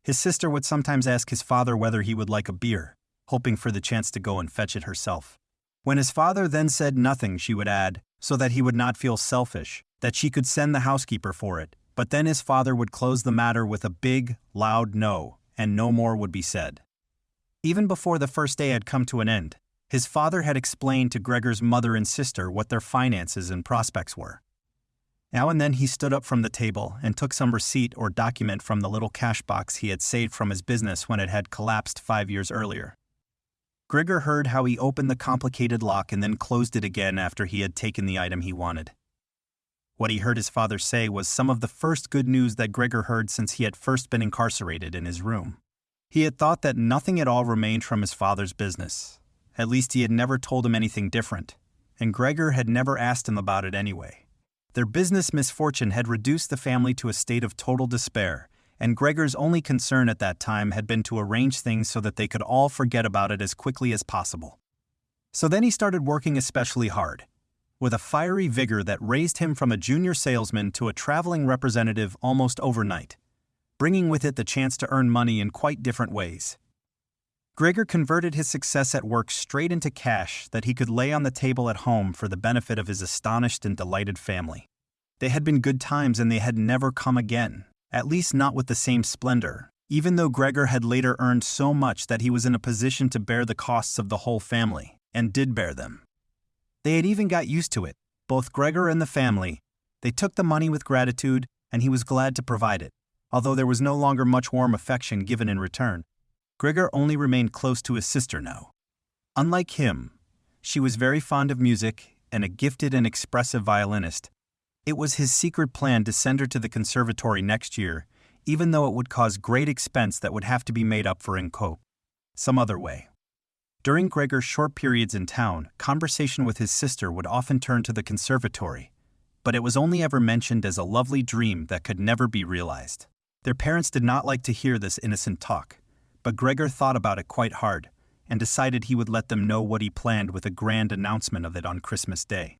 His sister would sometimes ask his father whether he would like a beer, hoping for the chance to go and fetch it herself. When his father then said nothing, she would add, so that he would not feel selfish, that she could send the housekeeper for it, but then his father would close the matter with a big, loud no, and no more would be said. Even before the first day had come to an end, his father had explained to Gregor's mother and sister what their finances and prospects were. Now and then he stood up from the table and took some receipt or document from the little cash box he had saved from his business when it had collapsed 5 years earlier. Gregor heard how he opened the complicated lock and then closed it again after he had taken the item he wanted. What he heard his father say was some of the first good news that Gregor heard since he had first been incarcerated in his room. He had thought that nothing at all remained from his father's business. At least he had never told him anything different, and Gregor had never asked him about it anyway. Their business misfortune had reduced the family to a state of total despair, and Gregor's only concern at that time had been to arrange things so that they could all forget about it as quickly as possible. So then he started working especially hard, with a fiery vigor that raised him from a junior salesman to a traveling representative almost overnight, bringing with it the chance to earn money in quite different ways. Gregor converted his success at work straight into cash that he could lay on the table at home for the benefit of his astonished and delighted family. They had been good times and they had never come again, at least not with the same splendor, even though Gregor had later earned so much that he was in a position to bear the costs of the whole family, and did bear them. They had even got used to it, both Gregor and the family. They took the money with gratitude, and he was glad to provide it, although there was no longer much warm affection given in return. Gregor only remained close to his sister now. Unlike him, she was very fond of music and a gifted and expressive violinist. It was his secret plan to send her to the conservatory next year, even though it would cause great expense that would have to be made up for in some other way. During Gregor's short periods in town, conversation with his sister would often turn to the conservatory, but it was only ever mentioned as a lovely dream that could never be realized. Their parents did not like to hear this innocent talk, but Gregor thought about it quite hard, and decided he would let them know what he planned with a grand announcement of it on Christmas Day.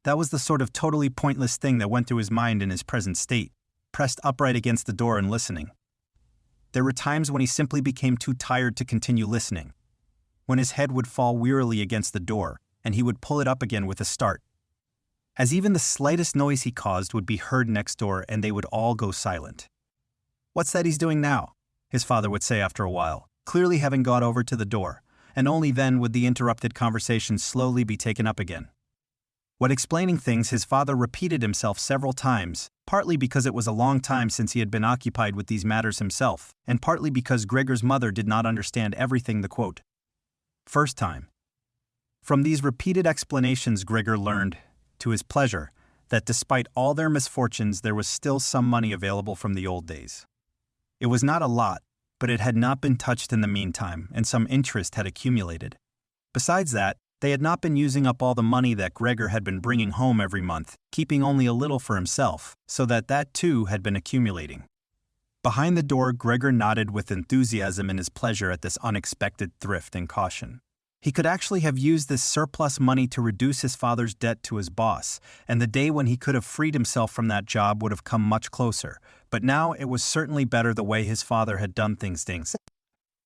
That was the sort of totally pointless thing that went through his mind in his present state, pressed upright against the door and listening. There were times when he simply became too tired to continue listening, when his head would fall wearily against the door, and he would pull it up again with a start, as even the slightest noise he caused would be heard next door and they would all go silent. "What's that he's doing now?" his father would say after a while, clearly having got over to the door, and only then would the interrupted conversation slowly be taken up again. When explaining things, his father repeated himself several times, partly because it was a long time since he had been occupied with these matters himself, and partly because Gregor's mother did not understand everything the First time. From these repeated explanations, Gregor learned, to his pleasure, that despite all their misfortunes there was still some money available from the old days. It was not a lot, but it had not been touched in the meantime, and some interest had accumulated. Besides that, they had not been using up all the money that Gregor had been bringing home every month, keeping only a little for himself, so that too had been accumulating. Behind the door, Gregor nodded with enthusiasm in his pleasure at this unexpected thrift and caution. He could actually have used this surplus money to reduce his father's debt to his boss, and the day when he could have freed himself from that job would have come much closer, but now it was certainly better the way his father had done things.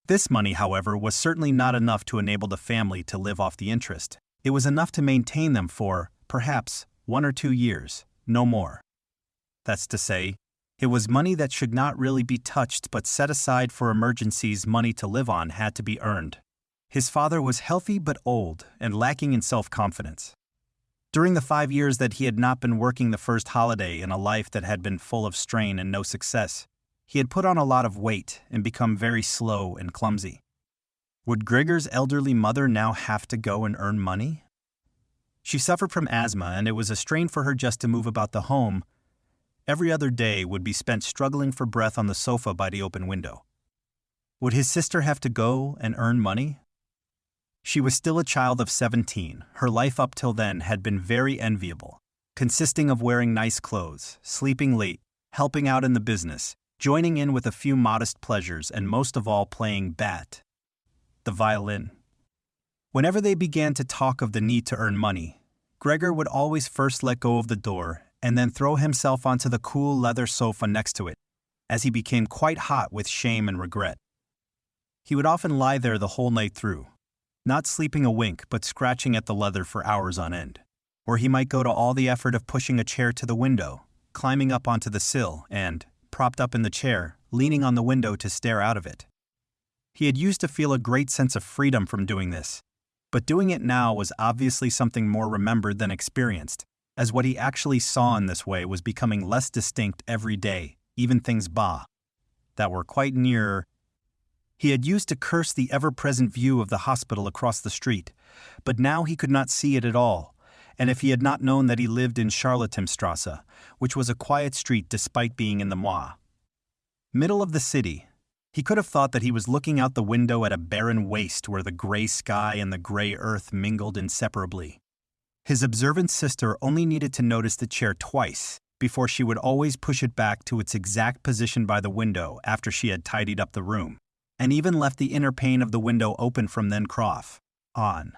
This money, however, was certainly not enough to enable the family to live off the interest. It was enough to maintain them for, perhaps, 1 or 2 years, no more. That's to say, it was money that should not really be touched but set aside for emergencies. Money to live on had to be earned. His father was healthy but old and lacking in self-confidence. During the 5 years that he had not been working the first holiday in a life that had been full of strain and no success, he had put on a lot of weight and become very slow and clumsy. Would Gregor's elderly mother now have to go and earn money? She suffered from asthma, and it was a strain for her just to move about the home. Every other day would be spent struggling for breath on the sofa by the open window. Would his sister have to go and earn money? She was still a child of 17. Her life up till then had been very enviable, consisting of wearing nice clothes, sleeping late, helping out in the business, joining in with a few modest pleasures, and most of all playing the violin. Whenever they began to talk of the need to earn money, Gregor would always first let go of the door and then throw himself onto the cool leather sofa next to it, as he became quite hot with shame and regret. He would often lie there the whole night through, not sleeping a wink but scratching at the leather for hours on end. Or he might go to all the effort of pushing a chair to the window, climbing up onto the sill and, propped up in the chair, leaning on the window to stare out of it. He had used to feel a great sense of freedom from doing this, but doing it now was obviously something more remembered than experienced, as what he actually saw in this way was becoming less distinct every day, even things that were quite near. He had used to curse the ever-present view of the hospital across the street, but now he could not see it at all, and if he had not known that he lived in Charlottenstrasse, which was a quiet street despite being in the middle of the city, he could have thought that he was looking out the window at a barren waste where the gray sky and the gray earth mingled inseparably. His observant sister only needed to notice the chair twice before she would always push it back to its exact position by the window after she had tidied up the room, and even left the inner pane of the window open from then on.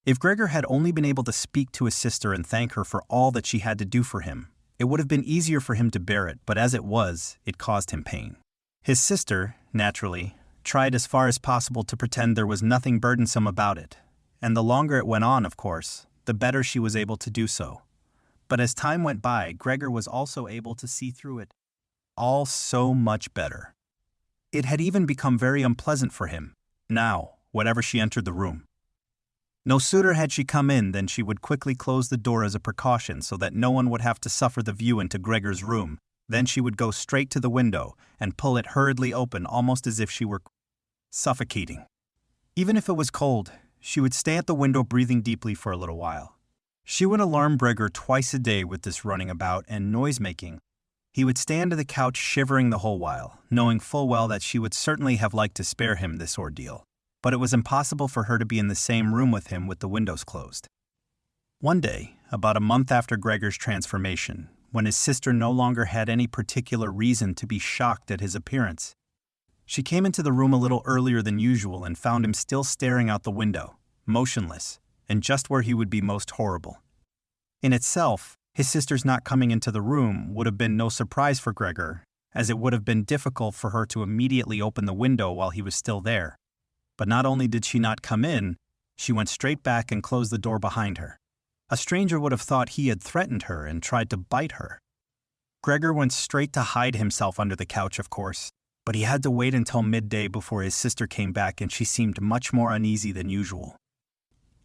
If Gregor had only been able to speak to his sister and thank her for all that she had to do for him, it would have been easier for him to bear it, but as it was, it caused him pain. His sister, naturally, tried as far as possible to pretend there was nothing burdensome about it, and the longer it went on, of course, the better she was able to do so. But as time went by, Gregor was also able to see through it all so much better. It had even become very unpleasant for him, now, whenever she entered the room. No sooner had she come in than she would quickly close the door as a precaution so that no one would have to suffer the view into Gregor's room. Then she would go straight to the window and pull it hurriedly open, almost as if she were suffocating. Even if it was cold, she would stay at the window breathing deeply for a little while. She would alarm Gregor twice a day with this running about and noise-making. He would stand on the couch shivering the whole while, knowing full well that she would certainly have liked to spare him this ordeal, but it was impossible for her to be in the same room with him with the windows closed. One day, about a month after Gregor's transformation, when his sister no longer had any particular reason to be shocked at his appearance, she came into the room a little earlier than usual and found him still staring out the window, motionless, and just where he would be most horrible. In itself, his sister's not coming into the room would have been no surprise for Gregor, as it would have been difficult for her to immediately open the window while he was still there. But not only did she not come in, she went straight back and closed the door behind her. A stranger would have thought he had threatened her and tried to bite her. Gregor went straight to hide himself under the couch, of course, but he had to wait until midday before his sister came back, and she seemed much more uneasy than usual.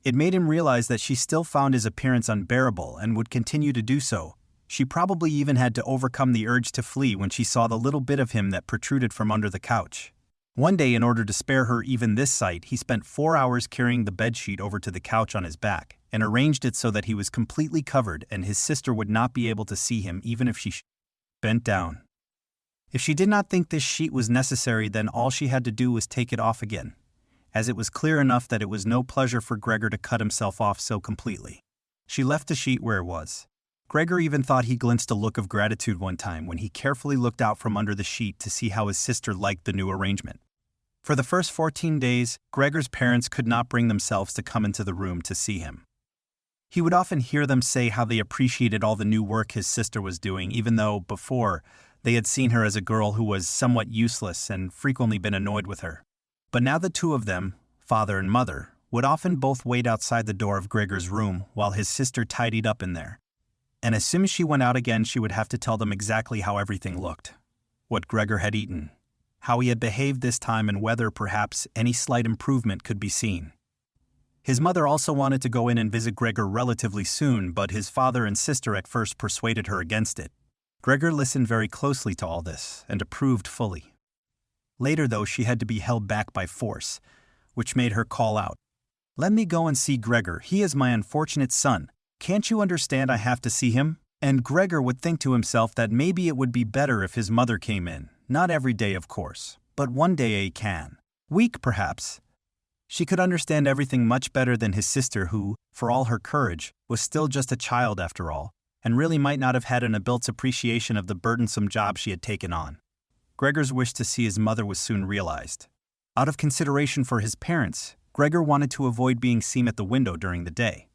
It made him realize that she still found his appearance unbearable and would continue to do so. She probably even had to overcome the urge to flee when she saw the little bit of him that protruded from under the couch. One day, in order to spare her even this sight, he spent 4 hours carrying the bedsheet over to the couch on his back and arranged it so that he was completely covered and his sister would not be able to see him even if she bent down. If she did not think this sheet was necessary, then all she had to do was take it off again, as it was clear enough that it was no pleasure for Gregor to cut himself off so completely. She left the sheet where it was. Gregor even thought he glimpsed a look of gratitude one time when he carefully looked out from under the sheet to see how his sister liked the new arrangement. For the first 14 days, Gregor's parents could not bring themselves to come into the room to see him. He would often hear them say how they appreciated all the new work his sister was doing, even though, before, they had seen her as a girl who was somewhat useless and frequently been annoyed with her. But now the two of them, father and mother, would often both wait outside the door of Gregor's room while his sister tidied up in there. And as soon as she went out again, she would have to tell them exactly how everything looked, what Gregor had eaten, how he had behaved this time, and whether perhaps any slight improvement could be seen. His mother also wanted to go in and visit Gregor relatively soon, but his father and sister at first persuaded her against it. Gregor listened very closely to all this and approved fully. Later, though, she had to be held back by force, which made her call out, "Let me go and see Gregor. He is my unfortunate son. Can't you understand I have to see him?" And Gregor would think to himself that maybe it would be better if his mother came in. Not every day, of course, but one day he can. Week, perhaps. She could understand everything much better than his sister who, for all her courage, was still just a child after all, and really might not have had an adult's appreciation of the burdensome job she had taken on. Gregor's wish to see his mother was soon realized. Out of consideration for his parents, Gregor wanted to avoid being seen at the window during the day.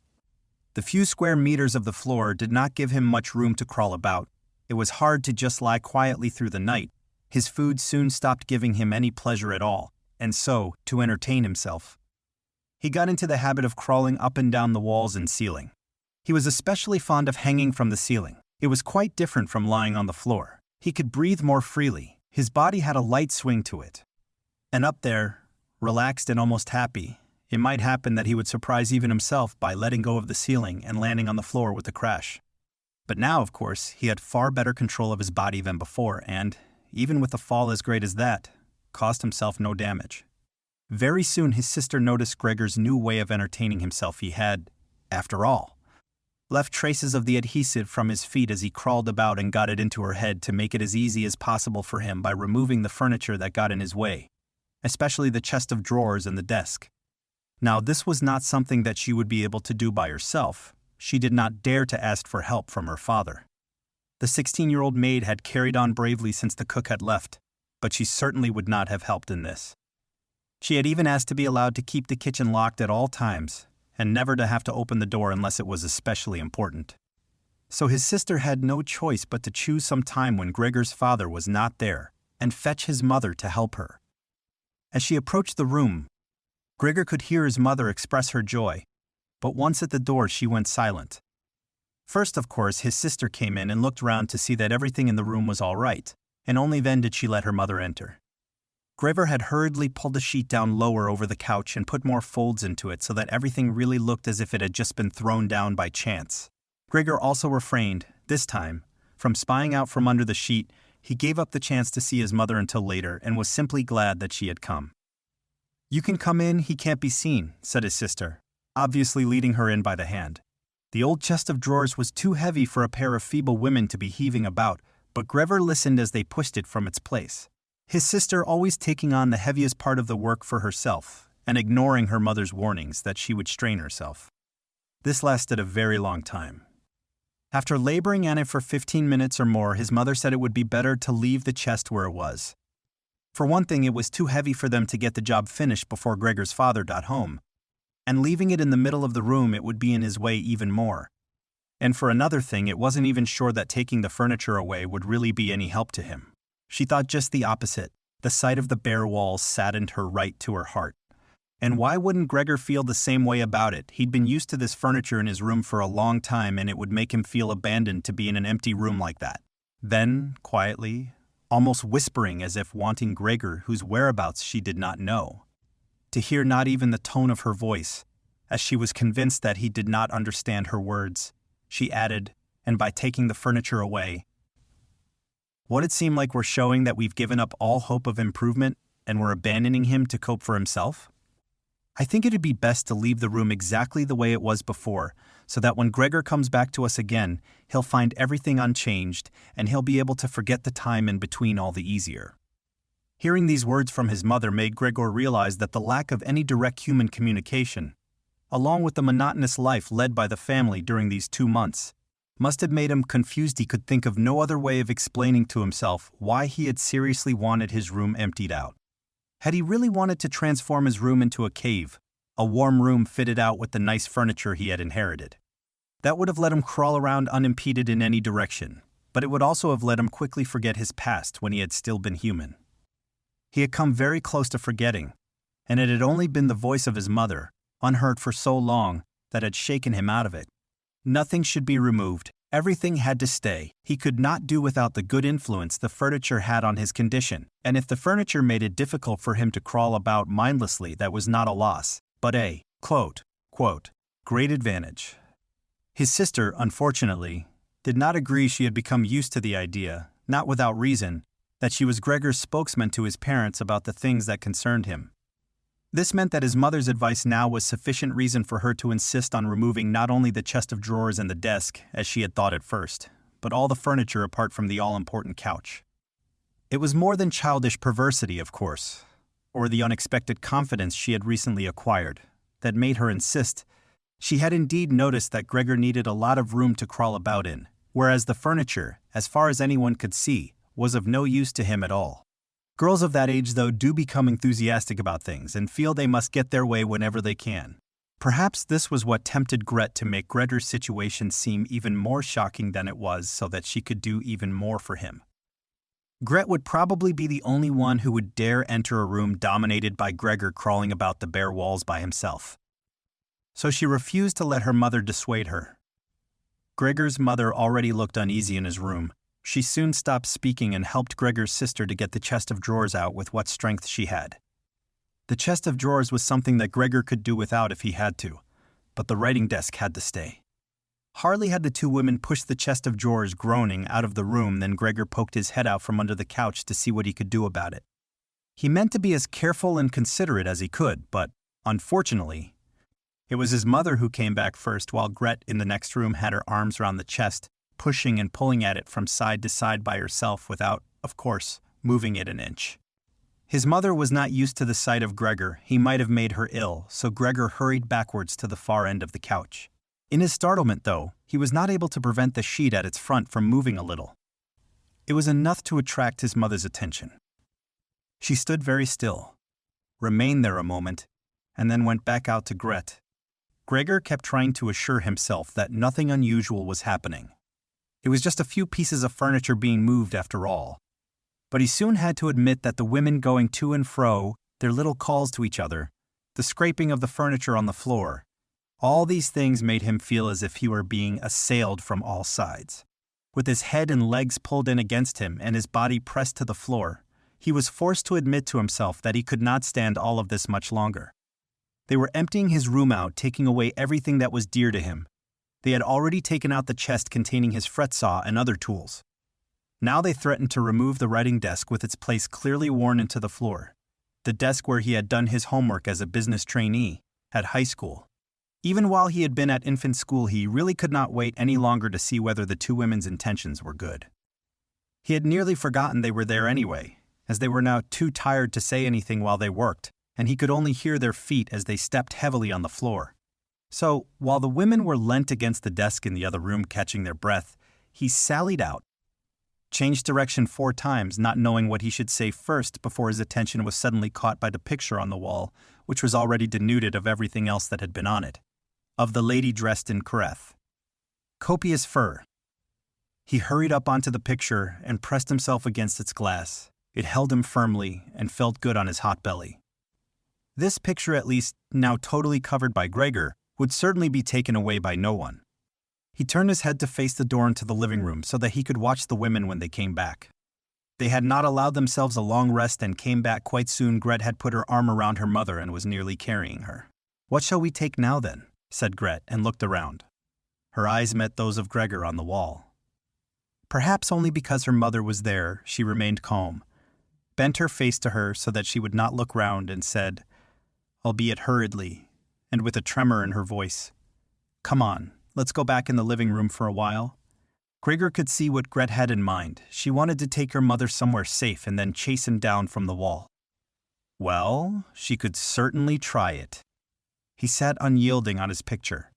The few square meters of the floor did not give him much room to crawl about. It was hard to just lie quietly through the night. His food soon stopped giving him any pleasure at all, and so, to entertain himself, he got into the habit of crawling up and down the walls and ceiling. He was especially fond of hanging from the ceiling. It was quite different from lying on the floor. He could breathe more freely. His body had a light swing to it. And up there, relaxed and almost happy, it might happen that he would surprise even himself by letting go of the ceiling and landing on the floor with a crash. But now, of course, he had far better control of his body than before and, even with a fall as great as that, caused himself no damage. Very soon his sister noticed Gregor's new way of entertaining himself. He had, after all, left traces of the adhesive from his feet as he crawled about and got it into her head to make it as easy as possible for him by removing the furniture that got in his way, especially the chest of drawers and the desk. Now, this was not something that she would be able to do by herself. She did not dare to ask for help from her father. The 16-year-old maid had carried on bravely since the cook had left, but she certainly would not have helped in this. She had even asked to be allowed to keep the kitchen locked at all times, and never to have to open the door unless it was especially important. So his sister had no choice but to choose some time when Gregor's father was not there, and fetch his mother to help her. As she approached the room, Gregor could hear his mother express her joy, but once at the door she went silent. First, of course, his sister came in and looked round to see that everything in the room was all right, and only then did she let her mother enter. Gregor had hurriedly pulled the sheet down lower over the couch and put more folds into it so that everything really looked as if it had just been thrown down by chance. Gregor also refrained, this time, from spying out from under the sheet. He gave up the chance to see his mother until later and was simply glad that she had come. "You can come in, he can't be seen," said his sister, obviously leading her in by the hand. The old chest of drawers was too heavy for a pair of feeble women to be heaving about, but Gregor listened as they pushed it from its place. His sister always taking on the heaviest part of the work for herself, and ignoring her mother's warnings that she would strain herself. This lasted a very long time. After laboring at it for 15 minutes or more, his mother said it would be better to leave the chest where it was. For one thing, it was too heavy for them to get the job finished before Gregor's father got home, and leaving it in the middle of the room it would be in his way even more. And for another thing, it wasn't even sure that taking the furniture away would really be any help to him. She thought just the opposite. The sight of the bare walls saddened her right to her heart. And why wouldn't Gregor feel the same way about it? He'd been used to this furniture in his room for a long time, and it would make him feel abandoned to be in an empty room like that. Then, quietly, almost whispering as if wanting Gregor, whose whereabouts she did not know, to hear not even the tone of her voice, as she was convinced that he did not understand her words, she added, "And by taking the furniture away, won't it seem like we're showing that we've given up all hope of improvement? and were abandoning him to cope for himself? I think it'd be best to leave the room exactly the way it was before, so that when Gregor comes back to us again, he'll find everything unchanged, and he'll be able to forget the time in between all the easier. Hearing these words from his mother made Gregor realize that the lack of any direct human communication, along with the monotonous life led by the family during these 2 months, must have made him confused. He could think of no other way of explaining to himself why he had seriously wanted his room emptied out. Had he really wanted to transform his room into a cave, a warm room fitted out with the nice furniture he had inherited? That would have let him crawl around unimpeded in any direction, but it would also have let him quickly forget his past when he had still been human. He had come very close to forgetting, and it had only been the voice of his mother, unheard for so long, that had shaken him out of it. Nothing should be removed, everything had to stay. He could not do without the good influence the furniture had on his condition, and if the furniture made it difficult for him to crawl about mindlessly, that was not a loss, but a, quote, great advantage. His sister, unfortunately, did not agree. She had become used to the idea, not without reason, that she was Gregor's spokesman to his parents about the things that concerned him. This meant that his mother's advice now was sufficient reason for her to insist on removing not only the chest of drawers and the desk, as she had thought at first, but all the furniture apart from the all-important couch. It was more than childish perversity, of course, or the unexpected confidence she had recently acquired, that made her insist. She had indeed noticed that Gregor needed a lot of room to crawl about in, whereas the furniture, as far as anyone could see, was of no use to him at all. Girls of that age, though, do become enthusiastic about things and feel they must get their way whenever they can. Perhaps this was what tempted Gret to make Gregor's situation seem even more shocking than it was, so that she could do even more for him. Gret would probably be the only one who would dare enter a room dominated by Gregor crawling about the bare walls by himself. So she refused to let her mother dissuade her. Gregor's mother already looked uneasy in his room. She soon stopped speaking and helped Gregor's sister to get the chest of drawers out with what strength she had. The chest of drawers was something that Gregor could do without if he had to, but the writing desk had to stay. Hardly had the two women pushed the chest of drawers, groaning, out of the room than Gregor poked his head out from under the couch to see what he could do about it. He meant to be as careful and considerate as he could, but, unfortunately, it was his mother who came back first, while Gret in the next room had her arms round the chest, pushing and pulling at it from side to side by herself without, of course, moving it an inch. His mother was not used to the sight of Gregor. He might have made her ill, so Gregor hurried backwards to the far end of the couch. In his startlement, though, he was not able to prevent the sheet at its front from moving a little. It was enough to attract his mother's attention. She stood very still, remained there a moment, and then went back out to Gret. Gregor kept trying to assure himself that nothing unusual was happening. It was just a few pieces of furniture being moved after all. But he soon had to admit that the women going to and fro, their little calls to each other, the scraping of the furniture on the floor, all these things made him feel as if he were being assailed from all sides. With his head and legs pulled in against him and his body pressed to the floor, he was forced to admit to himself that he could not stand all of this much longer. They were emptying his room out, taking away everything that was dear to him. They had already taken out the chest containing his fret saw and other tools. Now they threatened to remove the writing desk with its place clearly worn into the floor, the desk where he had done his homework as a business trainee at high school. Even while he had been at infant school, he really could not wait any longer to see whether the two women's intentions were good. He had nearly forgotten they were there anyway, as they were now too tired to say anything while they worked, and he could only hear their feet as they stepped heavily on the floor. So, while the women were leant against the desk in the other room catching their breath, he sallied out, changed direction 4 times, not knowing what he should say first before his attention was suddenly caught by the picture on the wall, which was already denuded of everything else that had been on it, of the lady dressed in crêpe. Copious fur. He hurried up onto the picture and pressed himself against its glass. It held him firmly and felt good on his hot belly. This picture, at least, now totally covered by Gregor, would certainly be taken away by no one. He turned his head to face the door into the living room so that he could watch the women when they came back. They had not allowed themselves a long rest and came back quite soon. Gret had put her arm around her mother and was nearly carrying her. "What shall we take now, then?" said Gret, and looked around. Her eyes met those of Gregor on the wall. Perhaps only because her mother was there, she remained calm. bent her face to her so that she would not look round, and said, albeit hurriedly, and with a tremor in her voice, "Come on, let's go back in the living room for a while." Gregor could see what Gret had in mind. She wanted to take her mother somewhere safe and then chase him down from the wall. Well, she could certainly try it. He sat unyielding on his picture.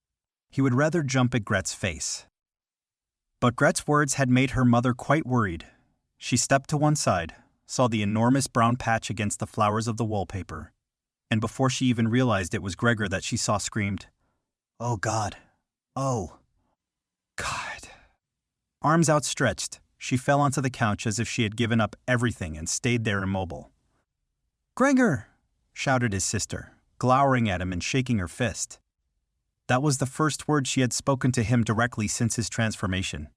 He would rather jump at Gret's face. But Gret's words had made her mother quite worried. She stepped to one side, saw the enormous brown patch against the flowers of the wallpaper, and before she even realized it was Gregor that she saw, screamed, "Oh God! Oh God!" Arms outstretched, she fell onto the couch as if she had given up everything and stayed there immobile. "Gregor!" shouted his sister, glowering at him and shaking her fist. That was the first word she had spoken to him directly since his transformation.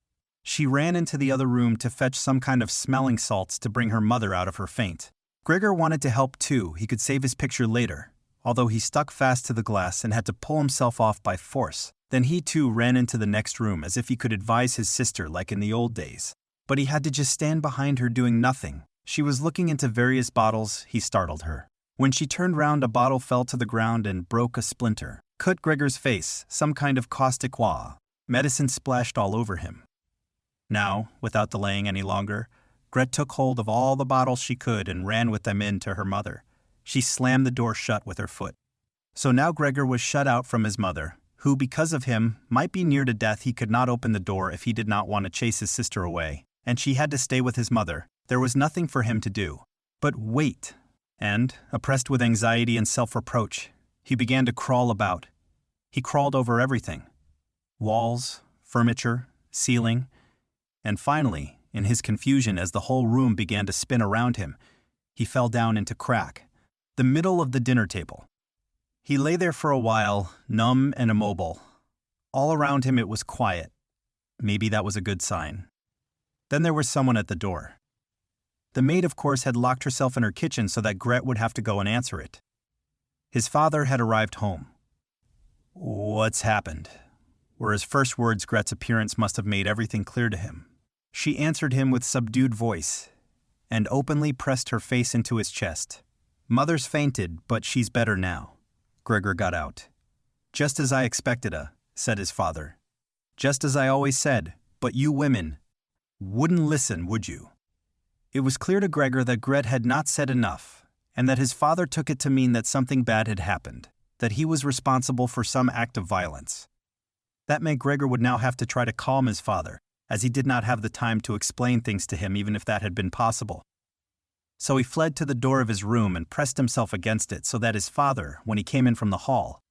She ran into the other room to fetch some kind of smelling salts to bring her mother out of her faint. Gregor wanted to help too. He could save his picture later, although he stuck fast to the glass and had to pull himself off by force. Then he too ran into the next room as if he could advise his sister like in the old days. But he had to just stand behind her doing nothing. She was looking into various bottles. He startled her. When she turned round, a bottle fell to the ground and broke a splinter. Cut Gregor's face, some kind of caustic wah. Medicine splashed all over him. Now, without delaying any longer, Gret took hold of all the bottles she could and ran with them in to her mother. She slammed the door shut with her foot. So now Gregor was shut out from his mother, who, because of him, might be near to death. He could not open the door if he did not want to chase his sister away, and she had to stay with his mother. There was nothing for him to do. But wait. And, oppressed with anxiety and self-reproach, he began to crawl about. He crawled over everything. Walls, furniture, ceiling, and finally, in his confusion as the whole room began to spin around him, he fell down into crack, the middle of the dinner table. He lay there for a while, numb and immobile. All around him it was quiet. Maybe that was a good sign. Then there was someone at the door. The maid, of course, had locked herself in her kitchen so that Gret would have to go and answer it. His father had arrived home. "What's happened?" were his first words. Gret's appearance must have made everything clear to him. She answered him with subdued voice, and openly pressed her face into his chest. "Mother's fainted, but she's better now." Gregor got out. "Just as I expected, said his father. "Just as I always said, but you women wouldn't listen, would you?" It was clear to Gregor that Gret had not said enough, and that his father took it to mean that something bad had happened, that he was responsible for some act of violence. That meant Gregor would now have to try to calm his father, as he did not have the time to explain things to him even if that had been possible. So he fled to the door of his room and pressed himself against it so that his father, when he came in from the hall,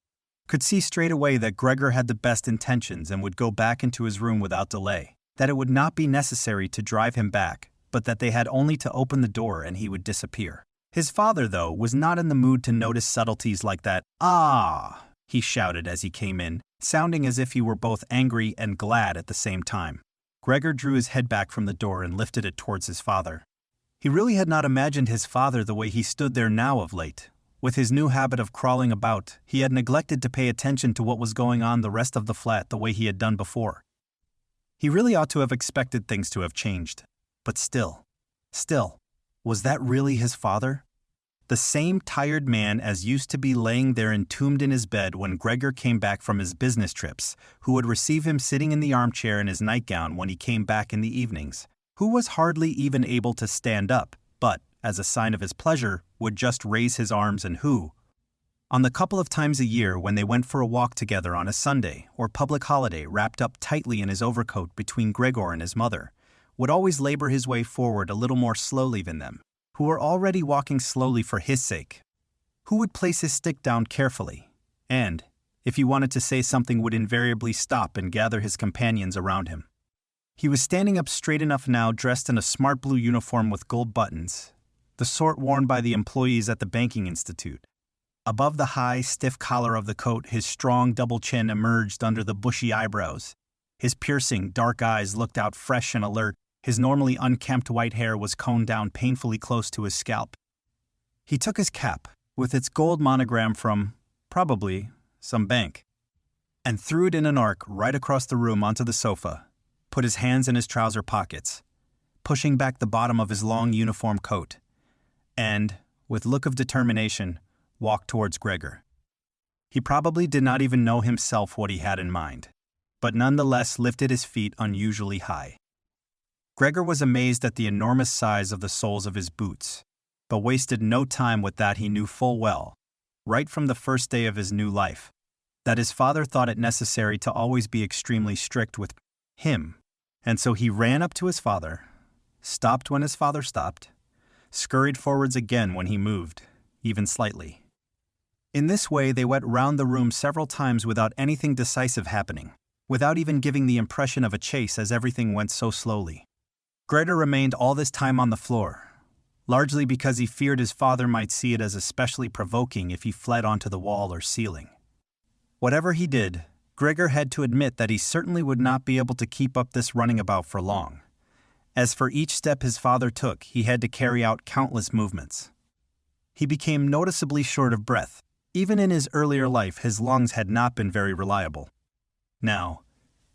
could see straight away that Gregor had the best intentions and would go back into his room without delay, that it would not be necessary to drive him back, but that they had only to open the door and he would disappear. His father, though, was not in the mood to notice subtleties like that. "Ah!" he shouted as he came in, sounding as if he were both angry and glad at the same time. Gregor drew his head back from the door and lifted it towards his father. He really had not imagined his father the way he stood there now of late. With his new habit of crawling about, he had neglected to pay attention to what was going on the rest of the flat the way he had done before. He really ought to have expected things to have changed. But still, was that really his father? The same tired man as used to be laying there entombed in his bed when Gregor came back from his business trips, who would receive him sitting in the armchair in his nightgown when he came back in the evenings, who was hardly even able to stand up, but, as a sign of his pleasure, would just raise his arms, and who, on the couple of times a year when they went for a walk together on a Sunday or public holiday wrapped up tightly in his overcoat between Gregor and his mother, would always labor his way forward a little more slowly than them, who were already walking slowly for his sake, who would place his stick down carefully, and, if he wanted to say something, would invariably stop and gather his companions around him. He was standing up straight enough now, dressed in a smart blue uniform with gold buttons, the sort worn by the employees at the banking institute. Above the high, stiff collar of the coat, his strong double chin emerged under the bushy eyebrows. His piercing, dark eyes looked out fresh and alert. His normally unkempt white hair was combed down painfully close to his scalp. He took his cap, with its gold monogram from, probably, some bank, and threw it in an arc right across the room onto the sofa, put his hands in his trouser pockets, pushing back the bottom of his long uniform coat, and, with look of determination, walked towards Gregor. He probably did not even know himself what he had in mind, but nonetheless lifted his feet unusually high. Gregor was amazed at the enormous size of the soles of his boots, but wasted no time with that. He knew full well, right from the first day of his new life, that his father thought it necessary to always be extremely strict with him, and so he ran up to his father, stopped when his father stopped, scurried forwards again when he moved, even slightly. In this way they went round the room several times without anything decisive happening, without even giving the impression of a chase as everything went so slowly. Gregor remained all this time on the floor, largely because he feared his father might see it as especially provoking if he fled onto the wall or ceiling. Whatever he did, Gregor had to admit that he certainly would not be able to keep up this running about for long. As for each step his father took, he had to carry out countless movements. He became noticeably short of breath. Even in his earlier life, his lungs had not been very reliable. Now,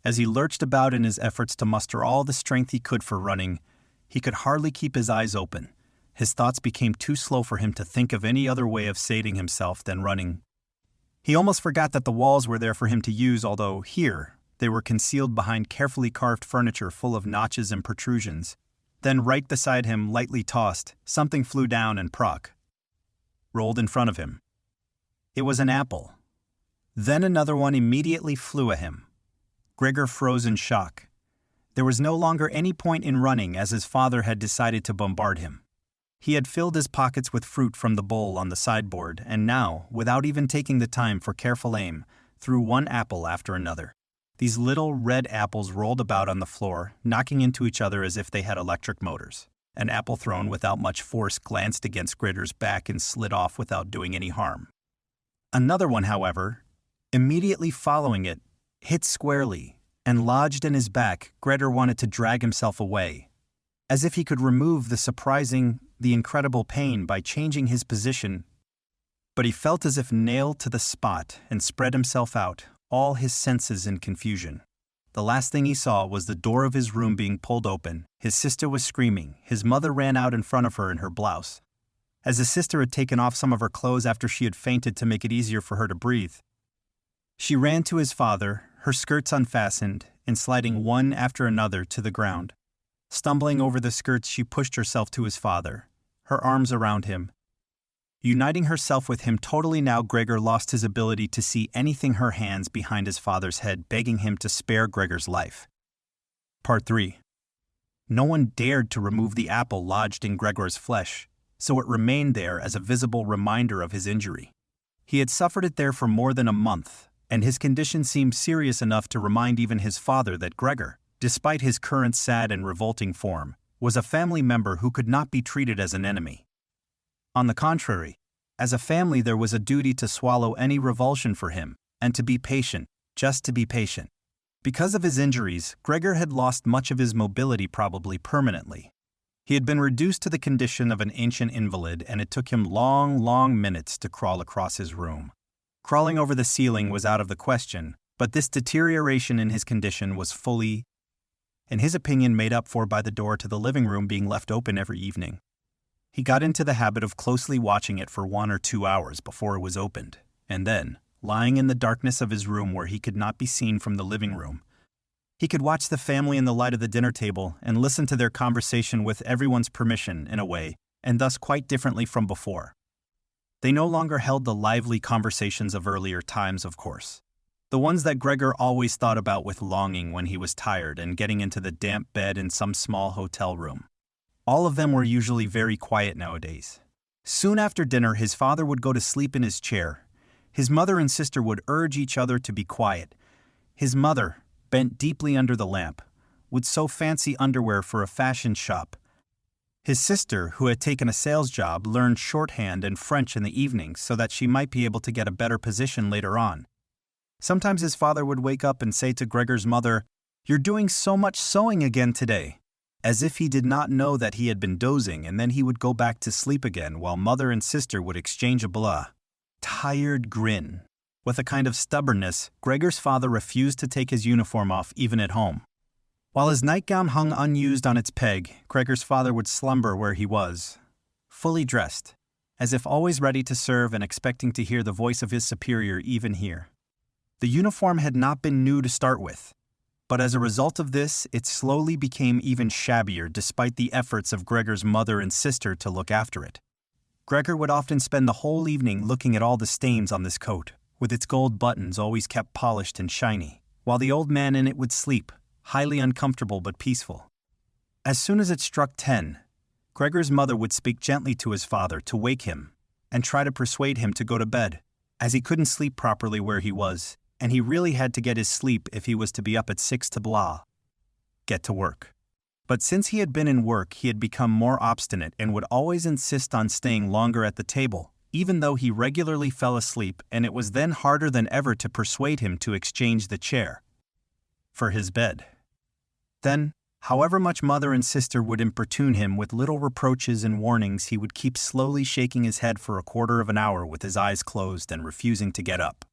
as he lurched about in his efforts to muster all the strength he could for running, he could hardly keep his eyes open. His thoughts became too slow for him to think of any other way of sating himself than running. He almost forgot that the walls were there for him to use, although here they were concealed behind carefully carved furniture full of notches and protrusions. Then right beside him, lightly tossed, something flew down and rolled in front of him. It was an apple. Then another one immediately flew at him. Gregor froze in shock. There was no longer any point in running, as his father had decided to bombard him. He had filled his pockets with fruit from the bowl on the sideboard, and now, without even taking the time for careful aim, threw one apple after another. These little red apples rolled about on the floor, knocking into each other as if they had electric motors. An apple thrown without much force glanced against Gregor's back and slid off without doing any harm. Another one, however, immediately following it, hit squarely, and lodged in his back. Gregor wanted to drag himself away, as if he could remove the incredible pain by changing his position, but he felt as if nailed to the spot and spread himself out, all his senses in confusion. The last thing he saw was the door of his room being pulled open. His sister was screaming. His mother ran out in front of her in her blouse. As his sister had taken off some of her clothes after she had fainted to make it easier for her to breathe, she ran to his father, her skirts unfastened, and sliding one after another to the ground. Stumbling over the skirts, she pushed herself to his father, her arms around him. Uniting herself with him totally now, Gregor lost his ability to see anything, her hands behind his father's head, begging him to spare Gregor's life. Part 3. No one dared to remove the apple lodged in Gregor's flesh, so it remained there as a visible reminder of his injury. He had suffered it there for more than a month, and his condition seemed serious enough to remind even his father that Gregor, despite his current sad and revolting form, was a family member who could not be treated as an enemy. On the contrary, as a family there was a duty to swallow any revulsion for him, and to be patient, just to be patient. Because of his injuries, Gregor had lost much of his mobility, probably permanently. He had been reduced to the condition of an ancient invalid, and it took him long minutes to crawl across his room. Crawling over the ceiling was out of the question, but this deterioration in his condition was fully, in his opinion, made up for by the door to the living room being left open every evening. He got into the habit of closely watching it for 1 or 2 hours before it was opened, and then, lying in the darkness of his room where he could not be seen from the living room, he could watch the family in the light of the dinner table and listen to their conversation with everyone's permission, in a way, and thus quite differently from before. They no longer held the lively conversations of earlier times, of course. The ones that Gregor always thought about with longing when he was tired and getting into the damp bed in some small hotel room. All of them were usually very quiet nowadays. Soon after dinner, his father would go to sleep in his chair. His mother and sister would urge each other to be quiet. His mother, bent deeply under the lamp, would sew fancy underwear for a fashion shop. His sister, who had taken a sales job, learned shorthand and French in the evenings so that she might be able to get a better position later on. Sometimes his father would wake up and say to Gregor's mother, "You're doing so much sewing again today," as if he did not know that he had been dozing, and then he would go back to sleep again while mother and sister would exchange a tired grin. With a kind of stubbornness, Gregor's father refused to take his uniform off even at home. While his nightgown hung unused on its peg, Gregor's father would slumber where he was, fully dressed, as if always ready to serve and expecting to hear the voice of his superior even here. The uniform had not been new to start with, but as a result of this, it slowly became even shabbier despite the efforts of Gregor's mother and sister to look after it. Gregor would often spend the whole evening looking at all the stains on this coat, with its gold buttons always kept polished and shiny, while the old man in it would sleep, highly uncomfortable but peaceful. As soon as it struck 10, Gregor's mother would speak gently to his father to wake him and try to persuade him to go to bed, as he couldn't sleep properly where he was, and he really had to get his sleep if he was to be up at 6 to get to work. But since he had been in work, he had become more obstinate and would always insist on staying longer at the table, even though he regularly fell asleep, and it was then harder than ever to persuade him to exchange the chair for his bed. Then, however much mother and sister would importune him with little reproaches and warnings, he would keep slowly shaking his head for a quarter of an hour with his eyes closed and refusing to get up.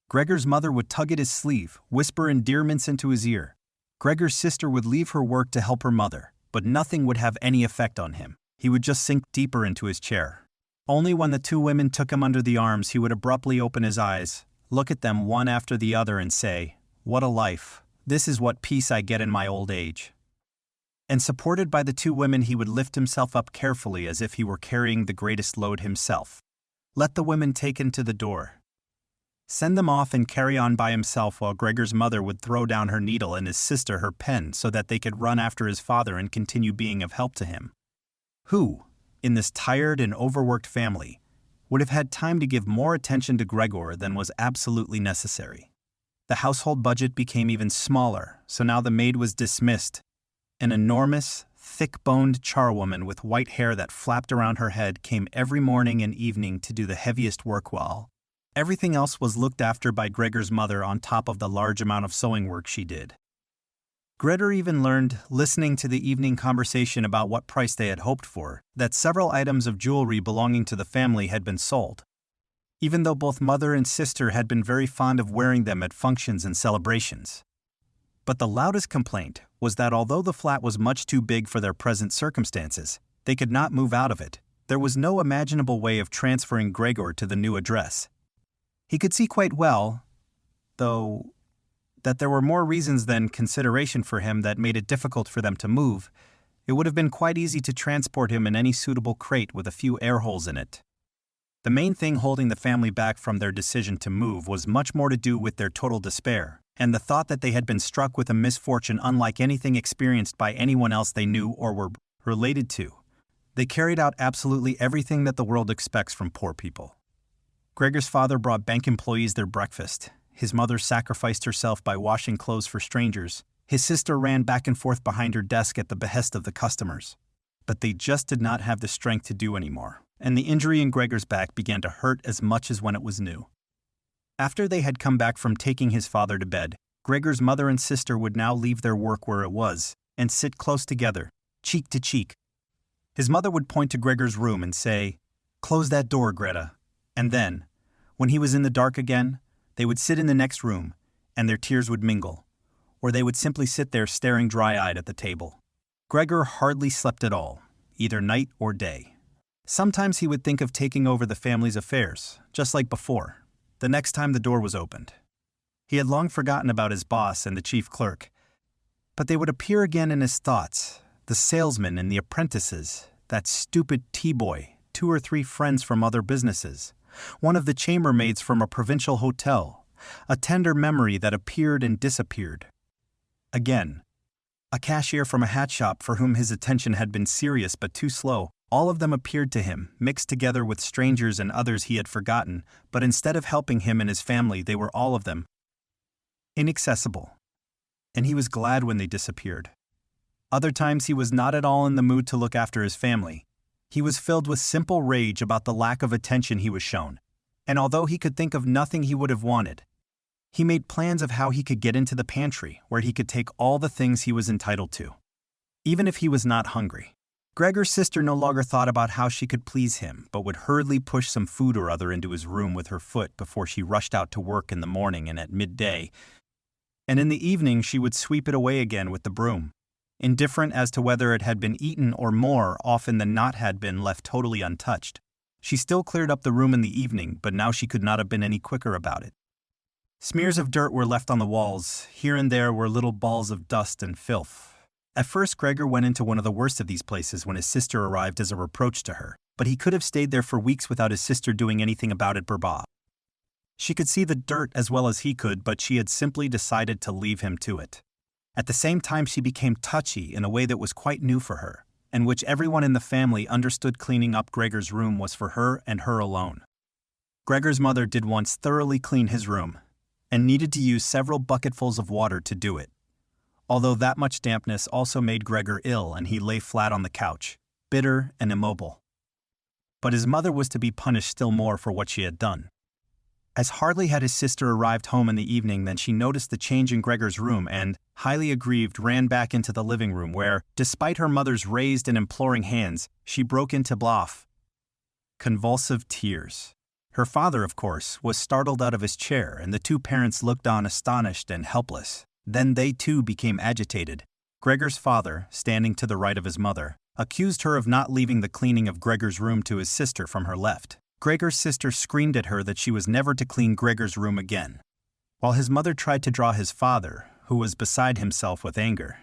Gregor's mother would tug at his sleeve, whisper endearments into his ear. Gregor's sister would leave her work to help her mother, but nothing would have any effect on him. He would just sink deeper into his chair. Only when the two women took him under the arms he would abruptly open his eyes, look at them one after the other and say, "What a life! This is what peace I get in my old age." And supported by the two women he would lift himself up carefully as if he were carrying the greatest load himself. Let the women take him to the door. Send them off and carry on by himself while Gregor's mother would throw down her needle and his sister her pen so that they could run after his father and continue being of help to him. Who, in this tired and overworked family, would have had time to give more attention to Gregor than was absolutely necessary? The household budget became even smaller, so now the maid was dismissed. An enormous, thick-boned charwoman with white hair that flapped around her head came every morning and evening to do the heaviest work while everything else was looked after by Gregor's mother on top of the large amount of sewing work she did. Gregor even learned, listening to the evening conversation about what price they had hoped for, that several items of jewelry belonging to the family had been sold, even though both mother and sister had been very fond of wearing them at functions and celebrations. But the loudest complaint was that although the flat was much too big for their present circumstances, they could not move out of it. There was no imaginable way of transferring Gregor to the new address. He could see quite well, though, that there were more reasons than consideration for him that made it difficult for them to move. It would have been quite easy to transport him in any suitable crate with a few air holes in it. The main thing holding the family back from their decision to move was much more to do with their total despair, and the thought that they had been struck with a misfortune unlike anything experienced by anyone else they knew or were related to. They carried out absolutely everything that the world expects from poor people. Gregor's father brought bank employees their breakfast. His mother sacrificed herself by washing clothes for strangers. His sister ran back and forth behind her desk at the behest of the customers. But they just did not have the strength to do anymore, and the injury in Gregor's back began to hurt as much as when it was new. After they had come back from taking his father to bed, Gregor's mother and sister would now leave their work where it was and sit close together, cheek to cheek. His mother would point to Gregor's room and say, "Close that door, Greta." And then, when he was in the dark again, they would sit in the next room, and their tears would mingle, or they would simply sit there staring dry-eyed at the table. Gregor hardly slept at all, either night or day. Sometimes he would think of taking over the family's affairs, just like before, the next time the door was opened. He had long forgotten about his boss and the chief clerk, but they would appear again in his thoughts, the salesman and the apprentices, that stupid tea-boy, 2 or 3 friends from other businesses, one of the chambermaids from a provincial hotel, a tender memory that appeared and disappeared. Again, a cashier from a hat shop for whom his attention had been serious but too slow. All of them appeared to him, mixed together with strangers and others he had forgotten, but instead of helping him and his family, they were all of them inaccessible. And he was glad when they disappeared. Other times he was not at all in the mood to look after his family. He was filled with simple rage about the lack of attention he was shown, and although he could think of nothing he would have wanted, he made plans of how he could get into the pantry where he could take all the things he was entitled to, even if he was not hungry. Gregor's sister no longer thought about how she could please him, but would hurriedly push some food or other into his room with her foot before she rushed out to work in the morning and at midday, and in the evening she would sweep it away again with the broom. indifferent as to whether it had been eaten or more often than not had been left totally untouched. She still cleared up the room in the evening, but now she could not have been any quicker about it. Smears of dirt were left on the walls. Here and there were little balls of dust and filth. At first, Gregor went into one of the worst of these places when his sister arrived as a reproach to her, but he could have stayed there for weeks without his sister doing anything about it. Burba. She could see the dirt as well as he could, but she had simply decided to leave him to it. At the same time, she became touchy in a way that was quite new for her, and which everyone in the family understood. Cleaning up Gregor's room was for her and her alone. Gregor's mother did once thoroughly clean his room, and needed to use several bucketfuls of water to do it. Although that much dampness also made Gregor ill, and he lay flat on the couch, bitter and immobile. But his mother was to be punished still more for what she had done. As hardly had his sister arrived home in the evening than she noticed the change in Gregor's room and, highly aggrieved, ran back into the living room where, despite her mother's raised and imploring hands, she broke into convulsive tears. Her father, of course, was startled out of his chair, and the two parents looked on astonished and helpless. Then they too became agitated. Gregor's father, standing to the right of his mother, accused her of not leaving the cleaning of Gregor's room to his sister from her left. Gregor's sister screamed at her that she was never to clean Gregor's room again, while his mother tried to draw his father, who was beside himself with anger,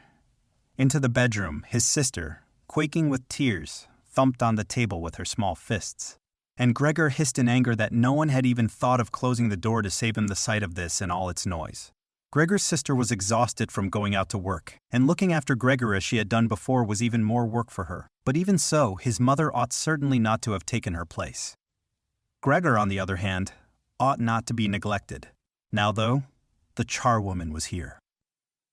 into the bedroom. His sister, quaking with tears, thumped on the table with her small fists, and Gregor hissed in anger that no one had even thought of closing the door to save him the sight of this and all its noise. Gregor's sister was exhausted from going out to work, and looking after Gregor as she had done before was even more work for her. But even so, his mother ought certainly not to have taken her place. Gregor, on the other hand, ought not to be neglected. Now, though, the charwoman was here.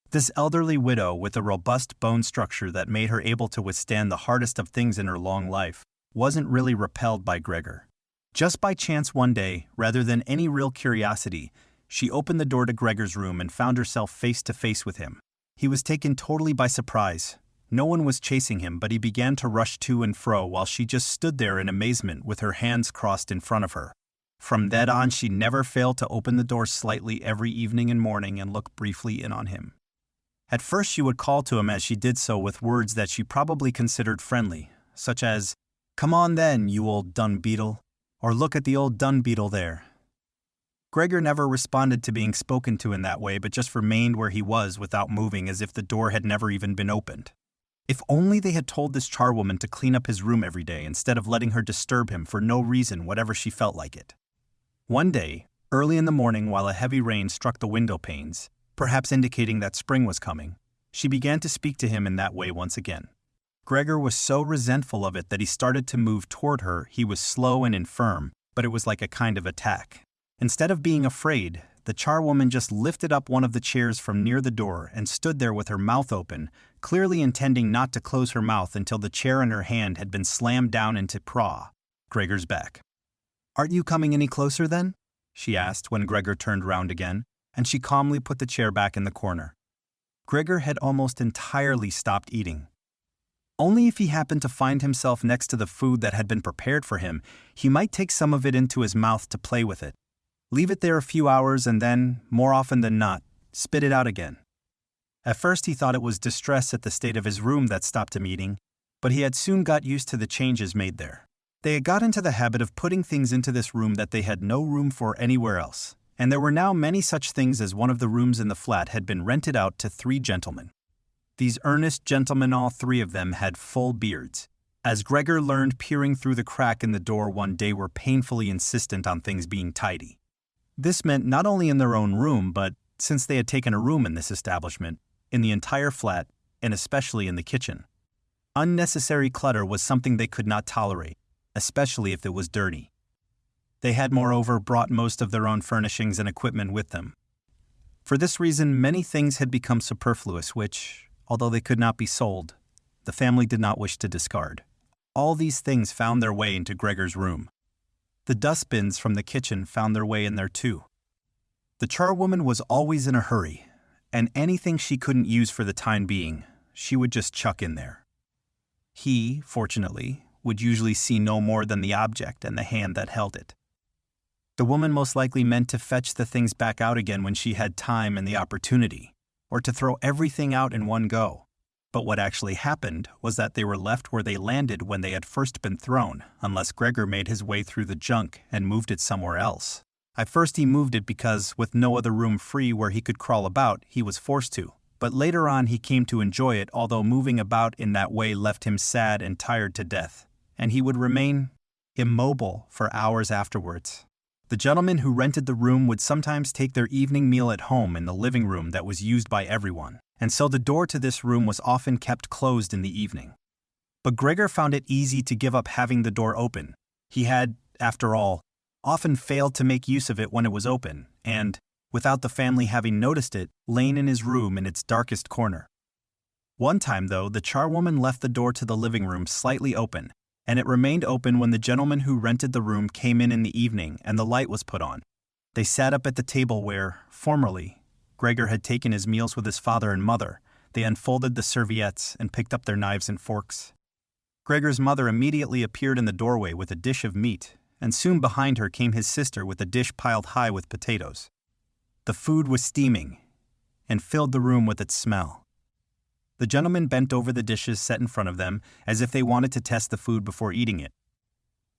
This elderly widow with a robust bone structure that made her able to withstand the hardest of things in her long life wasn't really repelled by Gregor. Just by chance one day, rather than any real curiosity, she opened the door to Gregor's room and found herself face to face with him. He was taken totally by surprise. No one was chasing him, but he began to rush to and fro while she just stood there in amazement with her hands crossed in front of her. From that on, she never failed to open the door slightly every evening and morning and look briefly in on him. At first she would call to him as she did so with words that she probably considered friendly, such as, "Come on then, you old dung beetle," or "Look at the old dung beetle there." Gregor never responded to being spoken to in that way, but just remained where he was without moving, as if the door had never even been opened. If only they had told this charwoman to clean up his room every day instead of letting her disturb him for no reason whatever she felt like it. One day, early in the morning while a heavy rain struck the window panes, perhaps indicating that spring was coming, she began to speak to him in that way once again. Gregor was so resentful of it that he started to move toward her. He was slow and infirm, but it was like a kind of attack. Instead of being afraid, the charwoman just lifted up one of the chairs from near the door and stood there with her mouth open, clearly intending not to close her mouth until the chair in her hand had been slammed down into Gregor's back. "Aren't you coming any closer then?" she asked when Gregor turned round again, and she calmly put the chair back in the corner. Gregor had almost entirely stopped eating. Only if he happened to find himself next to the food that had been prepared for him, he might take some of it into his mouth to play with it. Leave it there a few hours and then, more often than not, spit it out again. At first he thought it was distress at the state of his room that stopped him eating, but he had soon got used to the changes made there. They had got into the habit of putting things into this room that they had no room for anywhere else, and there were now many such things as one of the rooms in the flat had been rented out to 3 gentlemen. These earnest gentlemen, all 3 of them, had full beards. As Gregor learned peering through the crack in the door one day, were painfully insistent on things being tidy. This meant not only in their own room, but, since they had taken a room in this establishment, in the entire flat, and especially in the kitchen. Unnecessary clutter was something they could not tolerate, especially if it was dirty. They had moreover brought most of their own furnishings and equipment with them. For this reason, many things had become superfluous which, although they could not be sold, the family did not wish to discard. All these things found their way into Gregor's room. The dustbins from the kitchen found their way in there too. The charwoman was always in a hurry, and anything she couldn't use for the time being, she would just chuck in there. He, fortunately, would usually see no more than the object and the hand that held it. The woman most likely meant to fetch the things back out again when she had time and the opportunity, or to throw everything out in one go. But what actually happened was that they were left where they landed when they had first been thrown, unless Gregor made his way through the junk and moved it somewhere else. At first he moved it because, with no other room free where he could crawl about, he was forced to. But later on he came to enjoy it, although moving about in that way left him sad and tired to death. And he would remain immobile for hours afterwards. The gentleman who rented the room would sometimes take their evening meal at home in the living room that was used by everyone, and so the door to this room was often kept closed in the evening. But Gregor found it easy to give up having the door open. He had, after all, often failed to make use of it when it was open, and, without the family having noticed it, lain in his room in its darkest corner. One time, though, the charwoman left the door to the living room slightly open, and it remained open when the gentleman who rented the room came in the evening and the light was put on. They sat up at the table where, formerly, Gregor had taken his meals with his father and mother. They unfolded the serviettes and picked up their knives and forks. Gregor's mother immediately appeared in the doorway with a dish of meat, and soon behind her came his sister with a dish piled high with potatoes. The food was steaming and filled the room with its smell. The gentlemen bent over the dishes set in front of them as if they wanted to test the food before eating it.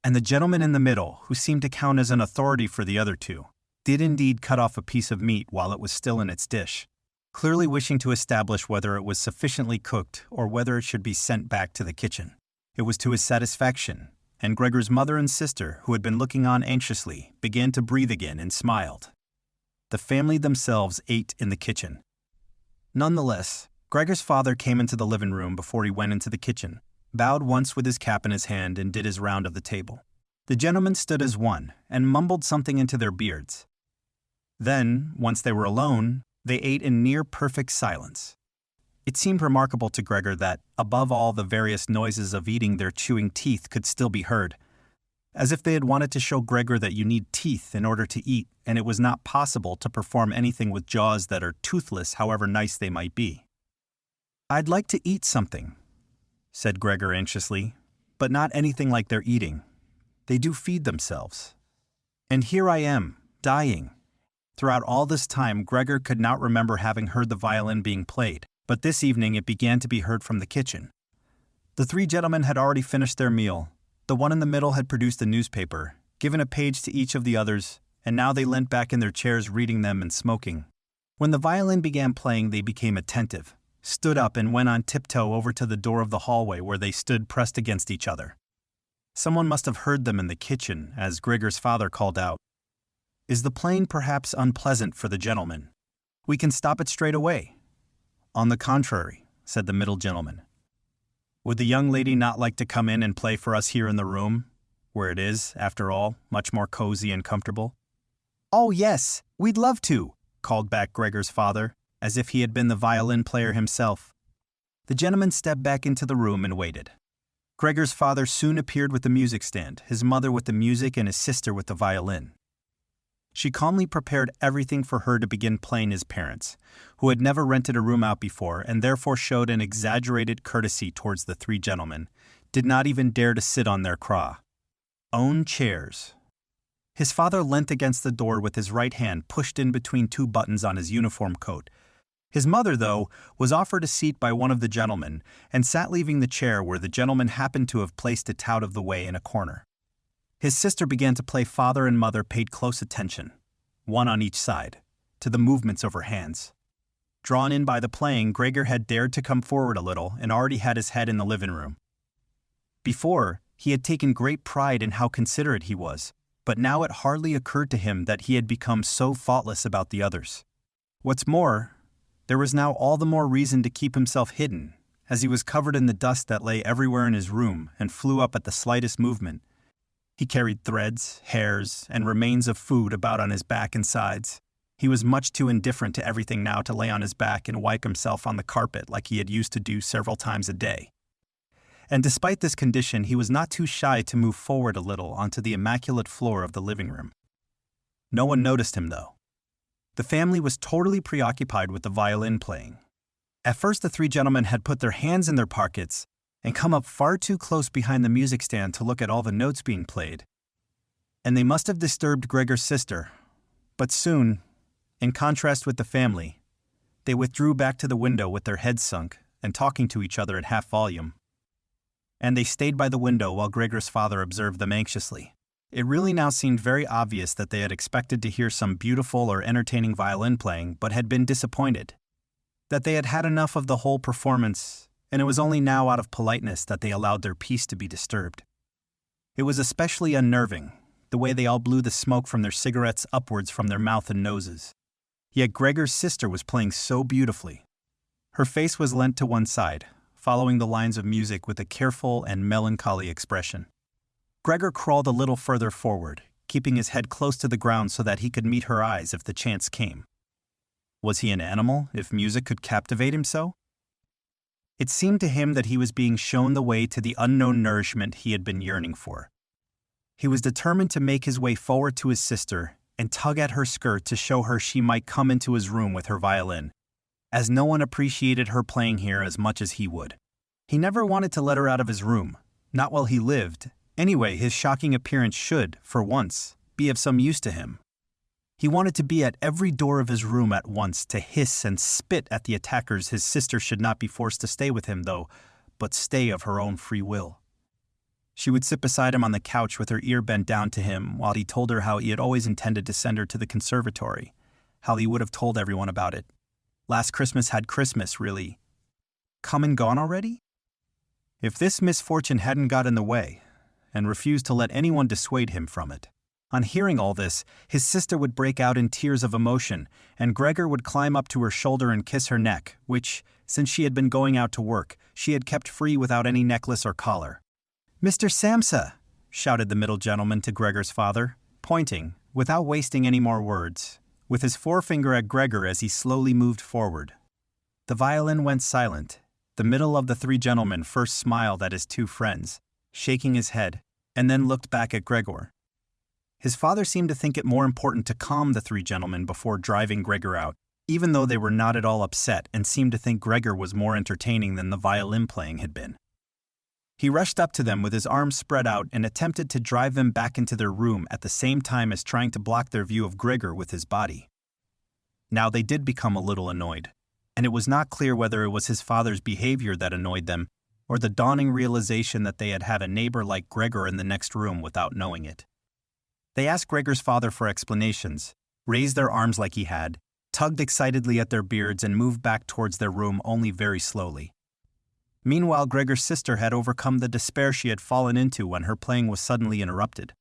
And the gentleman in the middle, who seemed to count as an authority for the other two, did indeed cut off a piece of meat while it was still in its dish, clearly wishing to establish whether it was sufficiently cooked or whether it should be sent back to the kitchen. It was to his satisfaction, and Gregor's mother and sister, who had been looking on anxiously, began to breathe again and smiled. The family themselves ate in the kitchen. Nonetheless, Gregor's father came into the living room before he went into the kitchen, bowed once with his cap in his hand, and did his round of the table. The gentlemen stood as one, and mumbled something into their beards. Then, once they were alone, they ate in near-perfect silence. It seemed remarkable to Gregor that, above all the various noises of eating, their chewing teeth could still be heard, as if they had wanted to show Gregor that you need teeth in order to eat, and it was not possible to perform anything with jaws that are toothless, however nice they might be. "I'd like to eat something," said Gregor anxiously, "but not anything like they're eating. They do feed themselves. And here I am, dying." Throughout all this time, Gregor could not remember having heard the violin being played, but this evening it began to be heard from the kitchen. The three gentlemen had already finished their meal. The one in the middle had produced a newspaper, given a page to each of the others, and now they leant back in their chairs reading them and smoking. When the violin began playing, they became attentive, stood up and went on tiptoe over to the door of the hallway where they stood pressed against each other. Someone must have heard them in the kitchen, as Gregor's father called out, "Is the playing perhaps unpleasant for the gentleman? We can stop it straight away." "On the contrary," said the middle gentleman. "Would the young lady not like to come in and play for us here in the room, where it is, after all, much more cozy and comfortable?" "Oh yes, we'd love to," called back Gregor's father, as if he had been the violin player himself. The gentleman stepped back into the room and waited. Gregor's father soon appeared with the music stand, his mother with the music and his sister with the violin. She calmly prepared everything for her to begin playing. His parents, who had never rented a room out before and therefore showed an exaggerated courtesy towards the three gentlemen, did not even dare to sit on their own chairs. His father leant against the door with his right hand pushed in between two buttons on his uniform coat. His mother, though, was offered a seat by one of the gentlemen and sat leaving the chair where the gentleman happened to have placed it out of the way in a corner. His sister began to play. Father and mother paid close attention, one on each side, to the movements of her hands. Drawn in by the playing, Gregor had dared to come forward a little and already had his head in the living room. Before, he had taken great pride in how considerate he was, but now it hardly occurred to him that he had become so thoughtless about the others. What's more, there was now all the more reason to keep himself hidden, as he was covered in the dust that lay everywhere in his room and flew up at the slightest movement. He carried threads, hairs, and remains of food about on his back and sides. He was much too indifferent to everything now to lay on his back and wipe himself on the carpet like he had used to do several times a day. And despite this condition, he was not too shy to move forward a little onto the immaculate floor of the living room. No one noticed him, though. The family was totally preoccupied with the violin playing. At first, the three gentlemen had put their hands in their pockets and come up far too close behind the music stand to look at all the notes being played. And they must have disturbed Gregor's sister. But soon, in contrast with the family, they withdrew back to the window with their heads sunk, and talking to each other at half volume. And they stayed by the window while Gregor's father observed them anxiously. It really now seemed very obvious that they had expected to hear some beautiful or entertaining violin playing, but had been disappointed. That they had had enough of the whole performance, and it was only now out of politeness that they allowed their peace to be disturbed. It was especially unnerving, the way they all blew the smoke from their cigarettes upwards from their mouth and noses. Yet Gregor's sister was playing so beautifully. Her face was leant to one side, following the lines of music with a careful and melancholy expression. Gregor crawled a little further forward, keeping his head close to the ground so that he could meet her eyes if the chance came. Was he an animal, if music could captivate him so? It seemed to him that he was being shown the way to the unknown nourishment he had been yearning for. He was determined to make his way forward to his sister and tug at her skirt to show her she might come into his room with her violin, as no one appreciated her playing here as much as he would. He never wanted to let her out of his room, not while he lived. Anyway, his shocking appearance should, for once, be of some use to him. He wanted to be at every door of his room at once to hiss and spit at the attackers. His sister should not be forced to stay with him, though, but stay of her own free will. She would sit beside him on the couch with her ear bent down to him while he told her how he had always intended to send her to the conservatory, how he would have told everyone about it. Last Christmas had Christmas, really. Come and gone already? If this misfortune hadn't got in the way, and refused to let anyone dissuade him from it. On hearing all this, his sister would break out in tears of emotion, and Gregor would climb up to her shoulder and kiss her neck, which, since she had been going out to work, she had kept free without any necklace or collar. "Mr. Samsa!" shouted the middle gentleman to Gregor's father, pointing, without wasting any more words, with his forefinger at Gregor as he slowly moved forward. The violin went silent. The middle of the three gentlemen first smiled at his two friends, shaking his head, and then looked back at Gregor. His father seemed to think it more important to calm the three gentlemen before driving Gregor out, even though they were not at all upset and seemed to think Gregor was more entertaining than the violin playing had been. He rushed up to them with his arms spread out and attempted to drive them back into their room at the same time as trying to block their view of Gregor with his body. Now they did become a little annoyed, and it was not clear whether it was his father's behavior that annoyed them, or the dawning realization that they had had a neighbor like Gregor in the next room without knowing it. They asked Gregor's father for explanations, raised their arms like he had, tugged excitedly at their beards and moved back towards their room only very slowly. Meanwhile, Gregor's sister had overcome the despair she had fallen into when her playing was suddenly interrupted.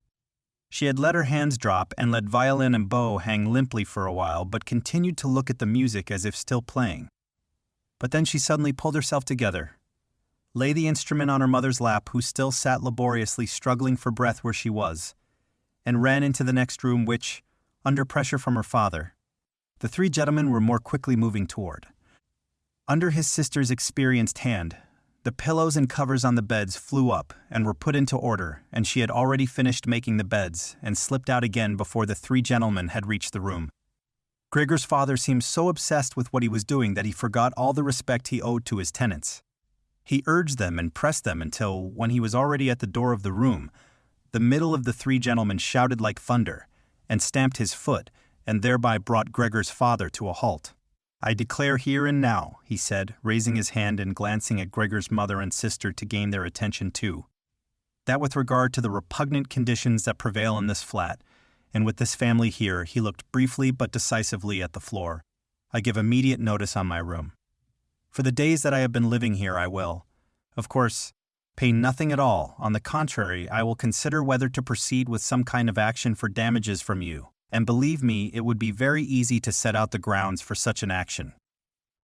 She had let her hands drop and let violin and bow hang limply for a while, but continued to look at the music as if still playing. But then she suddenly pulled herself together, lay the instrument on her mother's lap, who still sat laboriously struggling for breath where she was, and ran into the next room which, under pressure from her father, the three gentlemen were more quickly moving toward. Under his sister's experienced hand, the pillows and covers on the beds flew up and were put into order, and she had already finished making the beds and slipped out again before the three gentlemen had reached the room. Gregor's father seemed so obsessed with what he was doing that he forgot all the respect he owed to his tenants. He urged them and pressed them until, when he was already at the door of the room, the middle of the three gentlemen shouted like thunder and stamped his foot, and thereby brought Gregor's father to a halt. "I declare here and now," he said, raising his hand and glancing at Gregor's mother and sister to gain their attention too, "that with regard to the repugnant conditions that prevail in this flat, and with this family here," he looked briefly but decisively at the floor, "I give immediate notice on my room. For the days that I have been living here I will, of course, pay nothing at all. On the contrary, I will consider whether to proceed with some kind of action for damages from you, and believe me, it would be very easy to set out the grounds for such an action."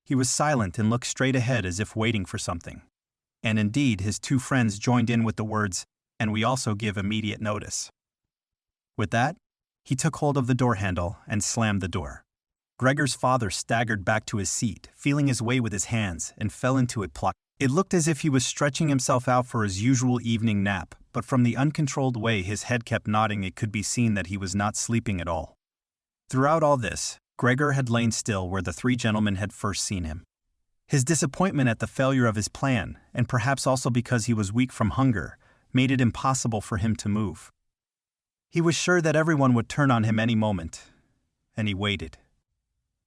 He was silent and looked straight ahead as if waiting for something. And indeed, his two friends joined in with the words, "and we also give immediate notice." With that, he took hold of the door handle and slammed the door. Gregor's father staggered back to his seat, feeling his way with his hands, and fell into it plucked. It looked as if he was stretching himself out for his usual evening nap, but from the uncontrolled way his head kept nodding it could be seen that he was not sleeping at all. Throughout all this, Gregor had lain still where the three gentlemen had first seen him. His disappointment at the failure of his plan, and perhaps also because he was weak from hunger, made it impossible for him to move. He was sure that everyone would turn on him any moment, and he waited.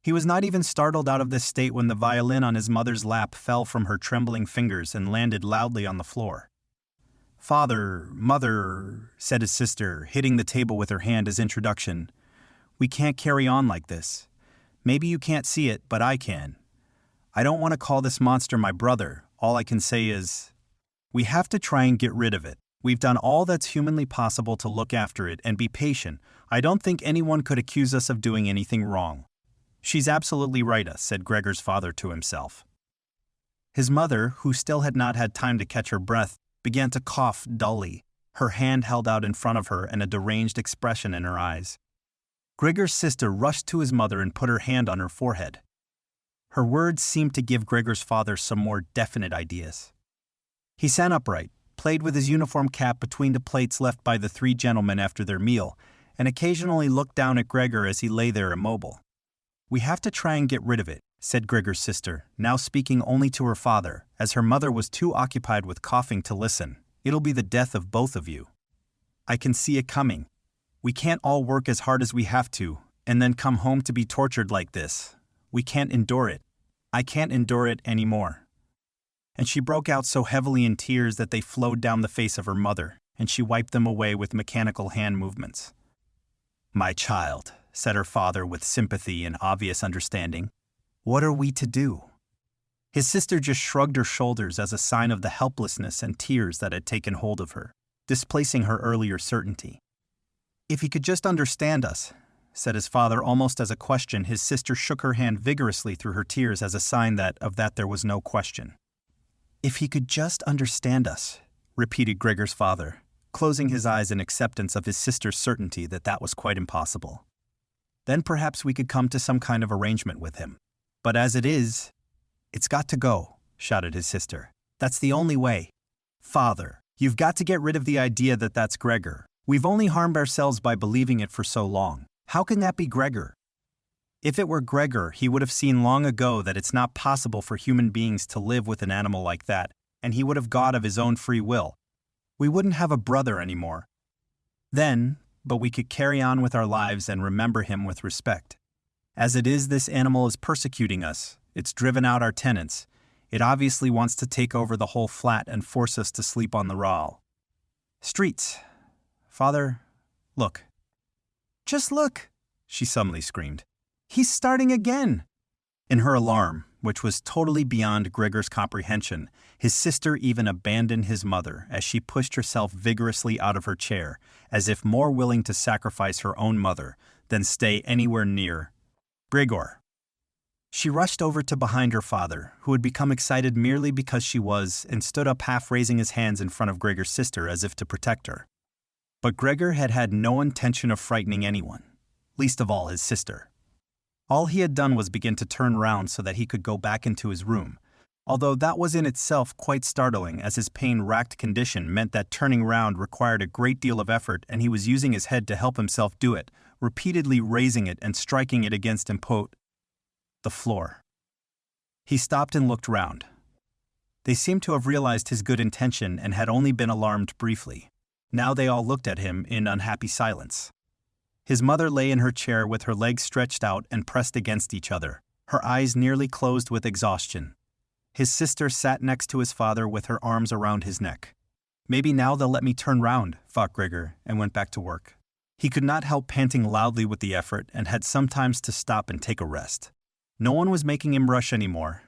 He was not even startled out of this state when the violin on his mother's lap fell from her trembling fingers and landed loudly on the floor. "Father, mother," said his sister, hitting the table with her hand as introduction. "We can't carry on like this. Maybe you can't see it, but I can. I don't want to call this monster my brother. All I can say is, we have to try and get rid of it. We've done all that's humanly possible to look after it and be patient. I don't think anyone could accuse us of doing anything wrong." "She's absolutely right," said Gregor's father to himself. His mother, who still had not had time to catch her breath, began to cough dully, her hand held out in front of her and a deranged expression in her eyes. Gregor's sister rushed to his mother and put her hand on her forehead. Her words seemed to give Gregor's father some more definite ideas. He sat upright, played with his uniform cap between the plates left by the three gentlemen after their meal, and occasionally looked down at Gregor as he lay there immobile. "We have to try and get rid of it," said Gregor's sister, now speaking only to her father, as her mother was too occupied with coughing to listen. "It'll be the death of both of you. I can see it coming. We can't all work as hard as we have to, and then come home to be tortured like this. We can't endure it. I can't endure it anymore." And she broke out so heavily in tears that they flowed down the face of her mother, and she wiped them away with mechanical hand movements. "My child," said her father with sympathy and obvious understanding, "what are we to do?" His sister just shrugged her shoulders as a sign of the helplessness and tears that had taken hold of her, displacing her earlier certainty. "If he could just understand us," said his father almost as a question. His sister shook her hand vigorously through her tears as a sign that of that there was no question. "If he could just understand us," repeated Gregor's father, closing his eyes in acceptance of his sister's certainty that that was quite impossible. "Then perhaps we could come to some kind of arrangement with him. But as it is, it's got to go," shouted his sister. "That's the only way. Father, you've got to get rid of the idea that that's Gregor. We've only harmed ourselves by believing it for so long. How can that be Gregor? If it were Gregor, he would have seen long ago that it's not possible for human beings to live with an animal like that, and he would have gone of his own free will. We wouldn't have a brother anymore. Then, but we could carry on with our lives and remember him with respect. As it is, this animal is persecuting us. It's driven out our tenants. It obviously wants to take over the whole flat and force us to sleep on the raw streets. Father, look." "Just look," she suddenly screamed. "He's starting again." In her alarm, which was totally beyond Gregor's comprehension, his sister even abandoned his mother as she pushed herself vigorously out of her chair, as if more willing to sacrifice her own mother than stay anywhere near Gregor. She rushed over to behind her father, who had become excited merely because she was, and stood up half raising his hands in front of Gregor's sister as if to protect her. But Gregor had had no intention of frightening anyone, least of all his sister. All he had done was begin to turn round so that he could go back into his room, although that was in itself quite startling, as his pain-racked condition meant that turning round required a great deal of effort, and he was using his head to help himself do it, repeatedly raising it and striking it against the floor. He stopped and looked round. They seemed to have realized his good intention and had only been alarmed briefly. Now they all looked at him in unhappy silence. His mother lay in her chair with her legs stretched out and pressed against each other, her eyes nearly closed with exhaustion. His sister sat next to his father with her arms around his neck. "Maybe now they'll let me turn round," thought Gregor, and went back to work. He could not help panting loudly with the effort and had sometimes to stop and take a rest. No one was making him rush anymore.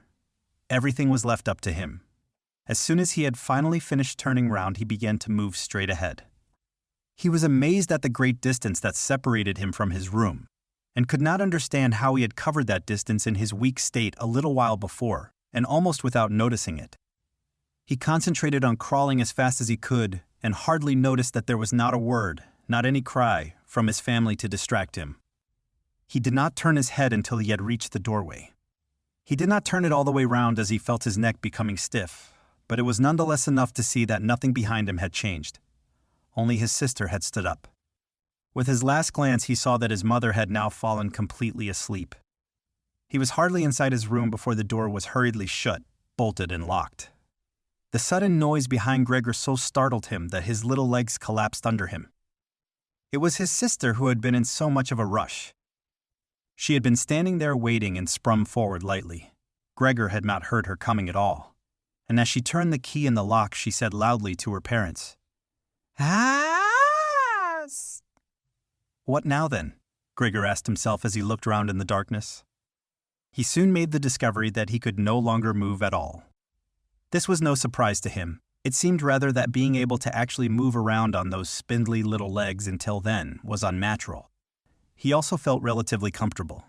Everything was left up to him. As soon as he had finally finished turning round, he began to move straight ahead. He was amazed at the great distance that separated him from his room, and could not understand how he had covered that distance in his weak state a little while before, and almost without noticing it. He concentrated on crawling as fast as he could, and hardly noticed that there was not a word, not any cry, from his family to distract him. He did not turn his head until he had reached the doorway. He did not turn it all the way round as he felt his neck becoming stiff, but it was nonetheless enough to see that nothing behind him had changed. Only his sister had stood up. With his last glance, he saw that his mother had now fallen completely asleep. He was hardly inside his room before the door was hurriedly shut, bolted, and locked. The sudden noise behind Gregor so startled him that his little legs collapsed under him. It was his sister who had been in so much of a rush. She had been standing there waiting and sprung forward lightly. Gregor had not heard her coming at all, and as she turned the key in the lock, she said loudly to her parents, "Yes!" What now then? Gregor asked himself as he looked round in the darkness. He soon made the discovery that he could no longer move at all. This was no surprise to him. It seemed rather that being able to actually move around on those spindly little legs until then was unnatural. He also felt relatively comfortable.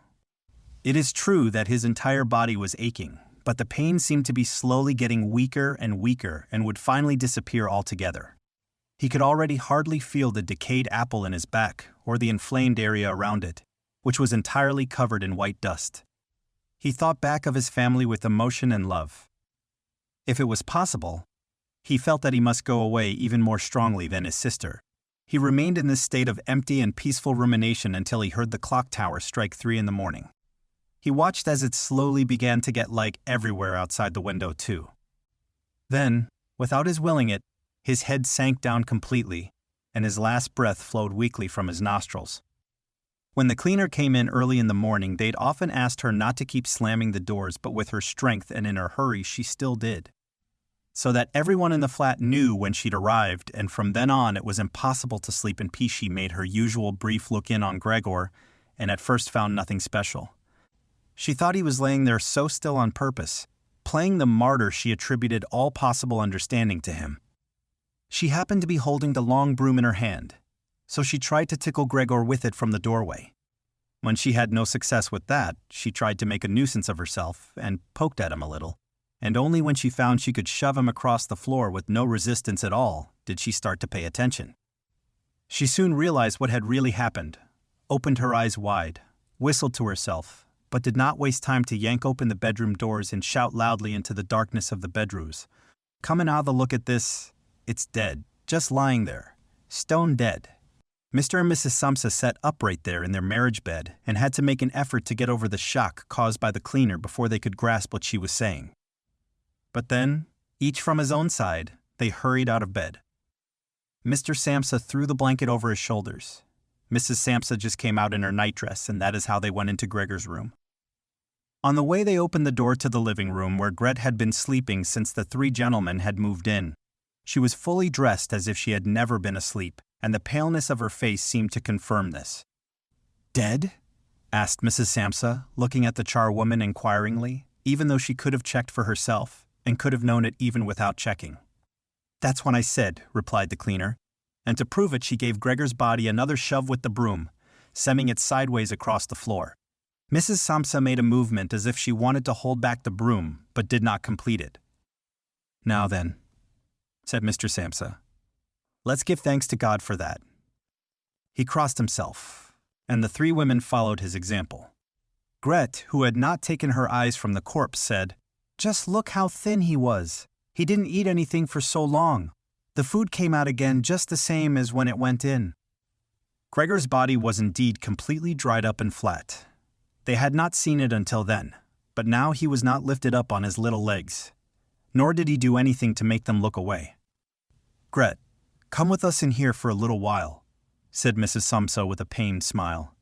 It is true that his entire body was aching, but the pain seemed to be slowly getting weaker and weaker and would finally disappear altogether. He could already hardly feel the decayed apple in his back or the inflamed area around it, which was entirely covered in white dust. He thought back of his family with emotion and love. If it was possible, he felt that he must go away even more strongly than his sister. He remained in this state of empty and peaceful rumination until he heard the clock tower strike 3 in the morning. He watched as it slowly began to get light everywhere outside the window too. Then, without his willing it, his head sank down completely, and his last breath flowed weakly from his nostrils. When the cleaner came in early in the morning, they'd often asked her not to keep slamming the doors, but with her strength and in her hurry she still did. So that everyone in the flat knew when she'd arrived, and from then on it was impossible to sleep in peace. She made her usual brief look in on Gregor, and at first found nothing special. She thought he was laying there so still on purpose, playing the martyr. She attributed all possible understanding to him. She happened to be holding the long broom in her hand, so she tried to tickle Gregor with it from the doorway. When she had no success with that, she tried to make a nuisance of herself and poked at him a little, and only when she found she could shove him across the floor with no resistance at all did she start to pay attention. She soon realized what had really happened, opened her eyes wide, whistled to herself, but did not waste time to yank open the bedroom doors and shout loudly into the darkness of the bedrooms, "Come and have a look at this. It's dead, just lying there, stone dead." Mr. and Mrs. Samsa sat upright there in their marriage bed and had to make an effort to get over the shock caused by the cleaner before they could grasp what she was saying. But then, each from his own side, they hurried out of bed. Mr. Samsa threw the blanket over his shoulders. Mrs. Samsa just came out in her nightdress, and that is how they went into Gregor's room. On the way, they opened the door to the living room where Gret had been sleeping since the 3 gentlemen had moved in. She was fully dressed as if she had never been asleep, and the paleness of her face seemed to confirm this. "Dead?" asked Mrs. Samsa, looking at the charwoman inquiringly, even though she could have checked for herself, and could have known it even without checking. "That's what I said," replied the cleaner, and to prove it she gave Gregor's body another shove with the broom, sending it sideways across the floor. Mrs. Samsa made a movement as if she wanted to hold back the broom, but did not complete it. "Now then," said Mr. Samsa, "let's give thanks to God for that." He crossed himself, and the 3 women followed his example. Gret, who had not taken her eyes from the corpse, said, "Just look how thin he was. He didn't eat anything for so long. The food came out again just the same as when it went in." Gregor's body was indeed completely dried up and flat. They had not seen it until then, but now he was not lifted up on his little legs, nor did he do anything to make them look away. "Gret, come with us in here for a little while," said Mrs. Samsa with a pained smile,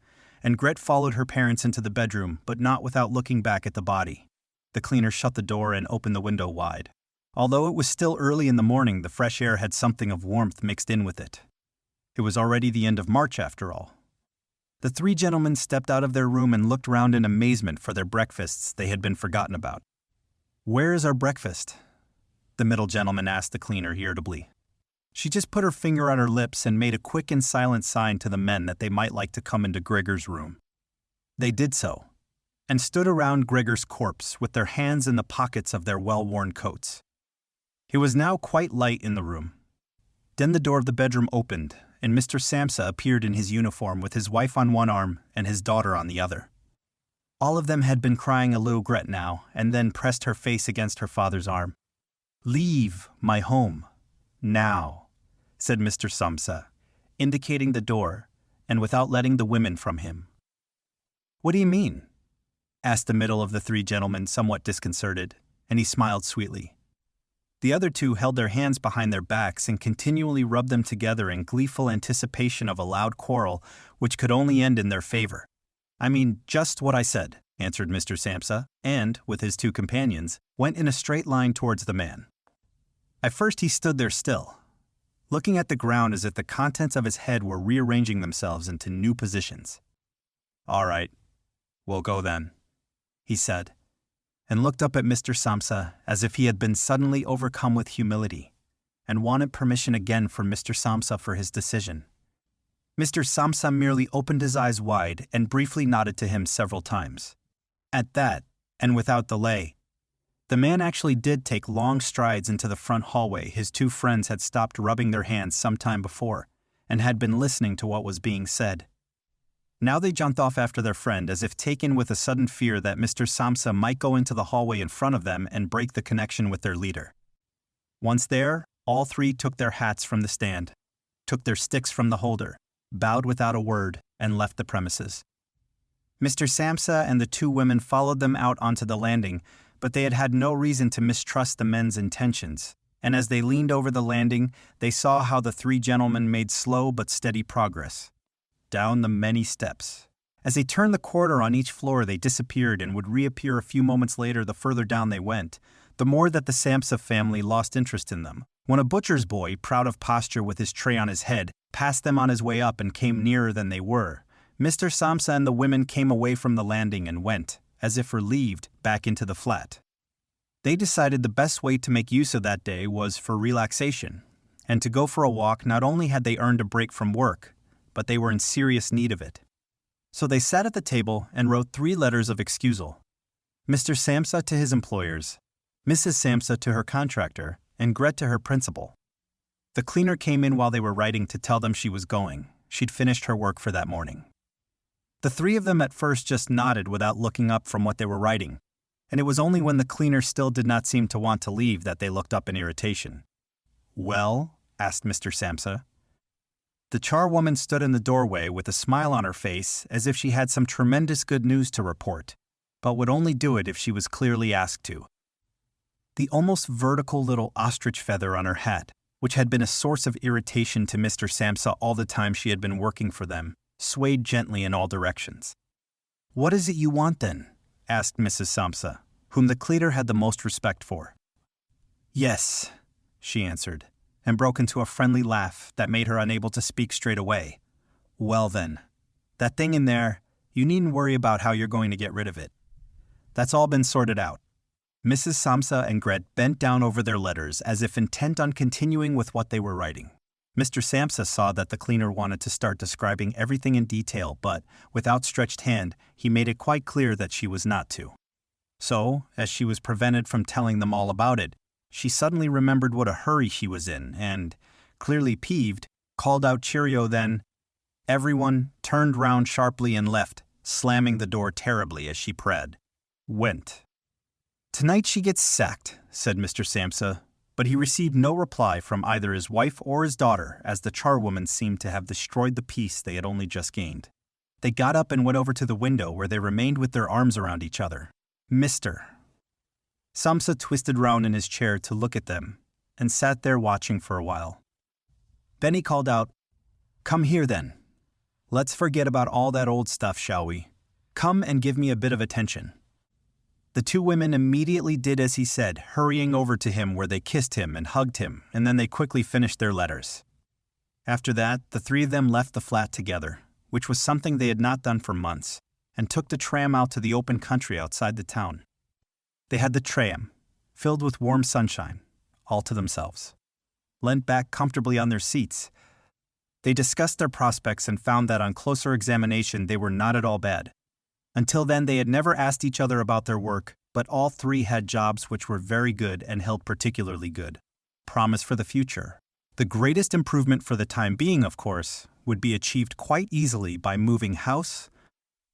and Gret followed her parents into the bedroom, but not without looking back at the body. The cleaner shut the door and opened the window wide. Although it was still early in the morning, the fresh air had something of warmth mixed in with it. It was already the end of March after all. The 3 gentlemen stepped out of their room and looked round in amazement for their breakfasts they had been forgotten about. "Where is our breakfast?" the middle gentleman asked the cleaner irritably. She just put her finger on her lips and made a quick and silent sign to the men that they might like to come into Gregor's room. They did so, and stood around Gregor's corpse with their hands in the pockets of their well-worn coats. It was now quite light in the room. Then the door of the bedroom opened, and Mr. Samsa appeared in his uniform with his wife on one arm and his daughter on the other. All of them had been crying a little Gret now, and then pressed her face against her father's arm. "Leave my home, now," said Mr. Samsa, indicating the door, and without letting the women from him. "What do you mean?" asked the middle of the 3 gentlemen, somewhat disconcerted, and he smiled sweetly. The other 2 held their hands behind their backs and continually rubbed them together in gleeful anticipation of a loud quarrel which could only end in their favor. "I mean, just what I said," answered Mr. Samsa, and, with his two companions, went in a straight line towards the man. At first he stood there still, looking at the ground as if the contents of his head were rearranging themselves into new positions. "All right, we'll go then," he said, and looked up at Mr. Samsa as if he had been suddenly overcome with humility, and wanted permission again from Mr. Samsa for his decision. Mr. Samsa merely opened his eyes wide and briefly nodded to him several times. At that, and without delay, the man actually did take long strides into the front hallway. His two friends had stopped rubbing their hands some time before, and had been listening to what was being said. Now they jumped off after their friend as if taken with a sudden fear that Mr. Samsa might go into the hallway in front of them and break the connection with their leader. Once there, all three took their hats from the stand, took their sticks from the holder, bowed without a word, and left the premises. Mr. Samsa and the two women followed them out onto the landing, but they had had no reason to mistrust the men's intentions, and as they leaned over the landing, they saw how the three gentlemen made slow but steady progress down the many steps. As they turned the corner on each floor, they disappeared and would reappear a few moments later the further down they went, the more that the Samsa family lost interest in them. When a butcher's boy, proud of posture with his tray on his head, passed them on his way up and came nearer than they were, Mr. Samsa and the women came away from the landing and went, as if relieved, back into the flat. They decided the best way to make use of that day was for relaxation, and to go for a walk. Not only had they earned a break from work, but they were in serious need of it. So they sat at the table and wrote 3 letters of excusal. Mr. Samsa to his employers, Mrs. Samsa to her contractor, and Gret to her principal. The cleaner came in while they were writing to tell them she was going. She'd finished her work for that morning. The 3 of them at first just nodded without looking up from what they were writing, and it was only when the cleaner still did not seem to want to leave that they looked up in irritation. "Well?" asked Mr. Samsa. The charwoman stood in the doorway with a smile on her face as if she had some tremendous good news to report, but would only do it if she was clearly asked to. The almost vertical little ostrich feather on her hat, which had been a source of irritation to Mr. Samsa all the time she had been working for them, swayed gently in all directions. "What is it you want, then?" asked Mrs. Samsa, whom the cleaner had the most respect for. "Yes," she answered, and broke into a friendly laugh that made her unable to speak straight away. "Well then, that thing in there, you needn't worry about how you're going to get rid of it. That's all been sorted out." Mrs. Samsa and Gret bent down over their letters as if intent on continuing with what they were writing. Mr. Samsa saw that the cleaner wanted to start describing everything in detail, but, with outstretched hand, he made it quite clear that she was not to. So, as she was prevented from telling them all about it, she suddenly remembered what a hurry she was in and, clearly peeved, called out cheerio then. Everyone turned round sharply and left, slamming the door terribly as she went. "Tonight she gets sacked," said Mr. Samsa, but he received no reply from either his wife or his daughter, as the charwoman seemed to have destroyed the peace they had only just gained. They got up and went over to the window, where they remained with their arms around each other. "Mr. Samsa twisted round in his chair to look at them, and sat there watching for a while. Then he called out, "Come here then. Let's forget about all that old stuff, shall we? Come and give me a bit of attention." The 2 women immediately did as he said, hurrying over to him where they kissed him and hugged him, and then they quickly finished their letters. After that, the 3 of them left the flat together, which was something they had not done for months, and took the tram out to the open country outside the town. They had the tram, filled with warm sunshine, all to themselves. Leant back comfortably on their seats. They discussed their prospects and found that on closer examination they were not at all bad. Until then they had never asked each other about their work, but all 3 had jobs which were very good and held particularly good promise for the future. The greatest improvement for the time being, of course, would be achieved quite easily by moving house.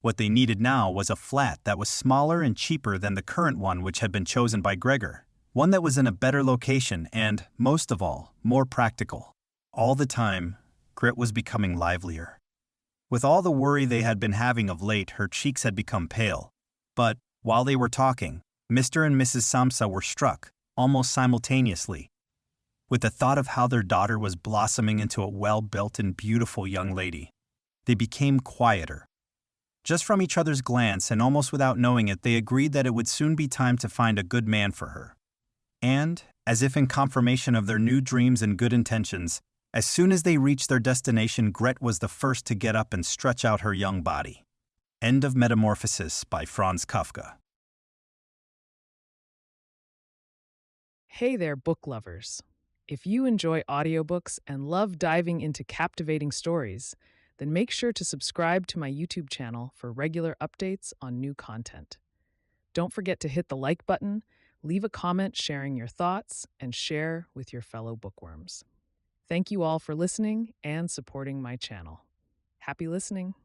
What they needed now was a flat that was smaller and cheaper than the current one which had been chosen by Gregor, one that was in a better location and, most of all, more practical. All the time, Gret was becoming livelier. With all the worry they had been having of late, her cheeks had become pale. But, while they were talking, Mr. and Mrs. Samsa were struck, almost simultaneously, with the thought of how their daughter was blossoming into a well-built and beautiful young lady. They became quieter. Just from each other's glance and almost without knowing it, they agreed that it would soon be time to find a good man for her. And, as if in confirmation of their new dreams and good intentions, as soon as they reached their destination, Gret was the first to get up and stretch out her young body. End of Metamorphosis by Franz Kafka. Hey there, book lovers. If you enjoy audiobooks and love diving into captivating stories, then make sure to subscribe to my YouTube channel for regular updates on new content. Don't forget to hit the like button, leave a comment sharing your thoughts, and share with your fellow bookworms. Thank you all for listening and supporting my channel. Happy listening.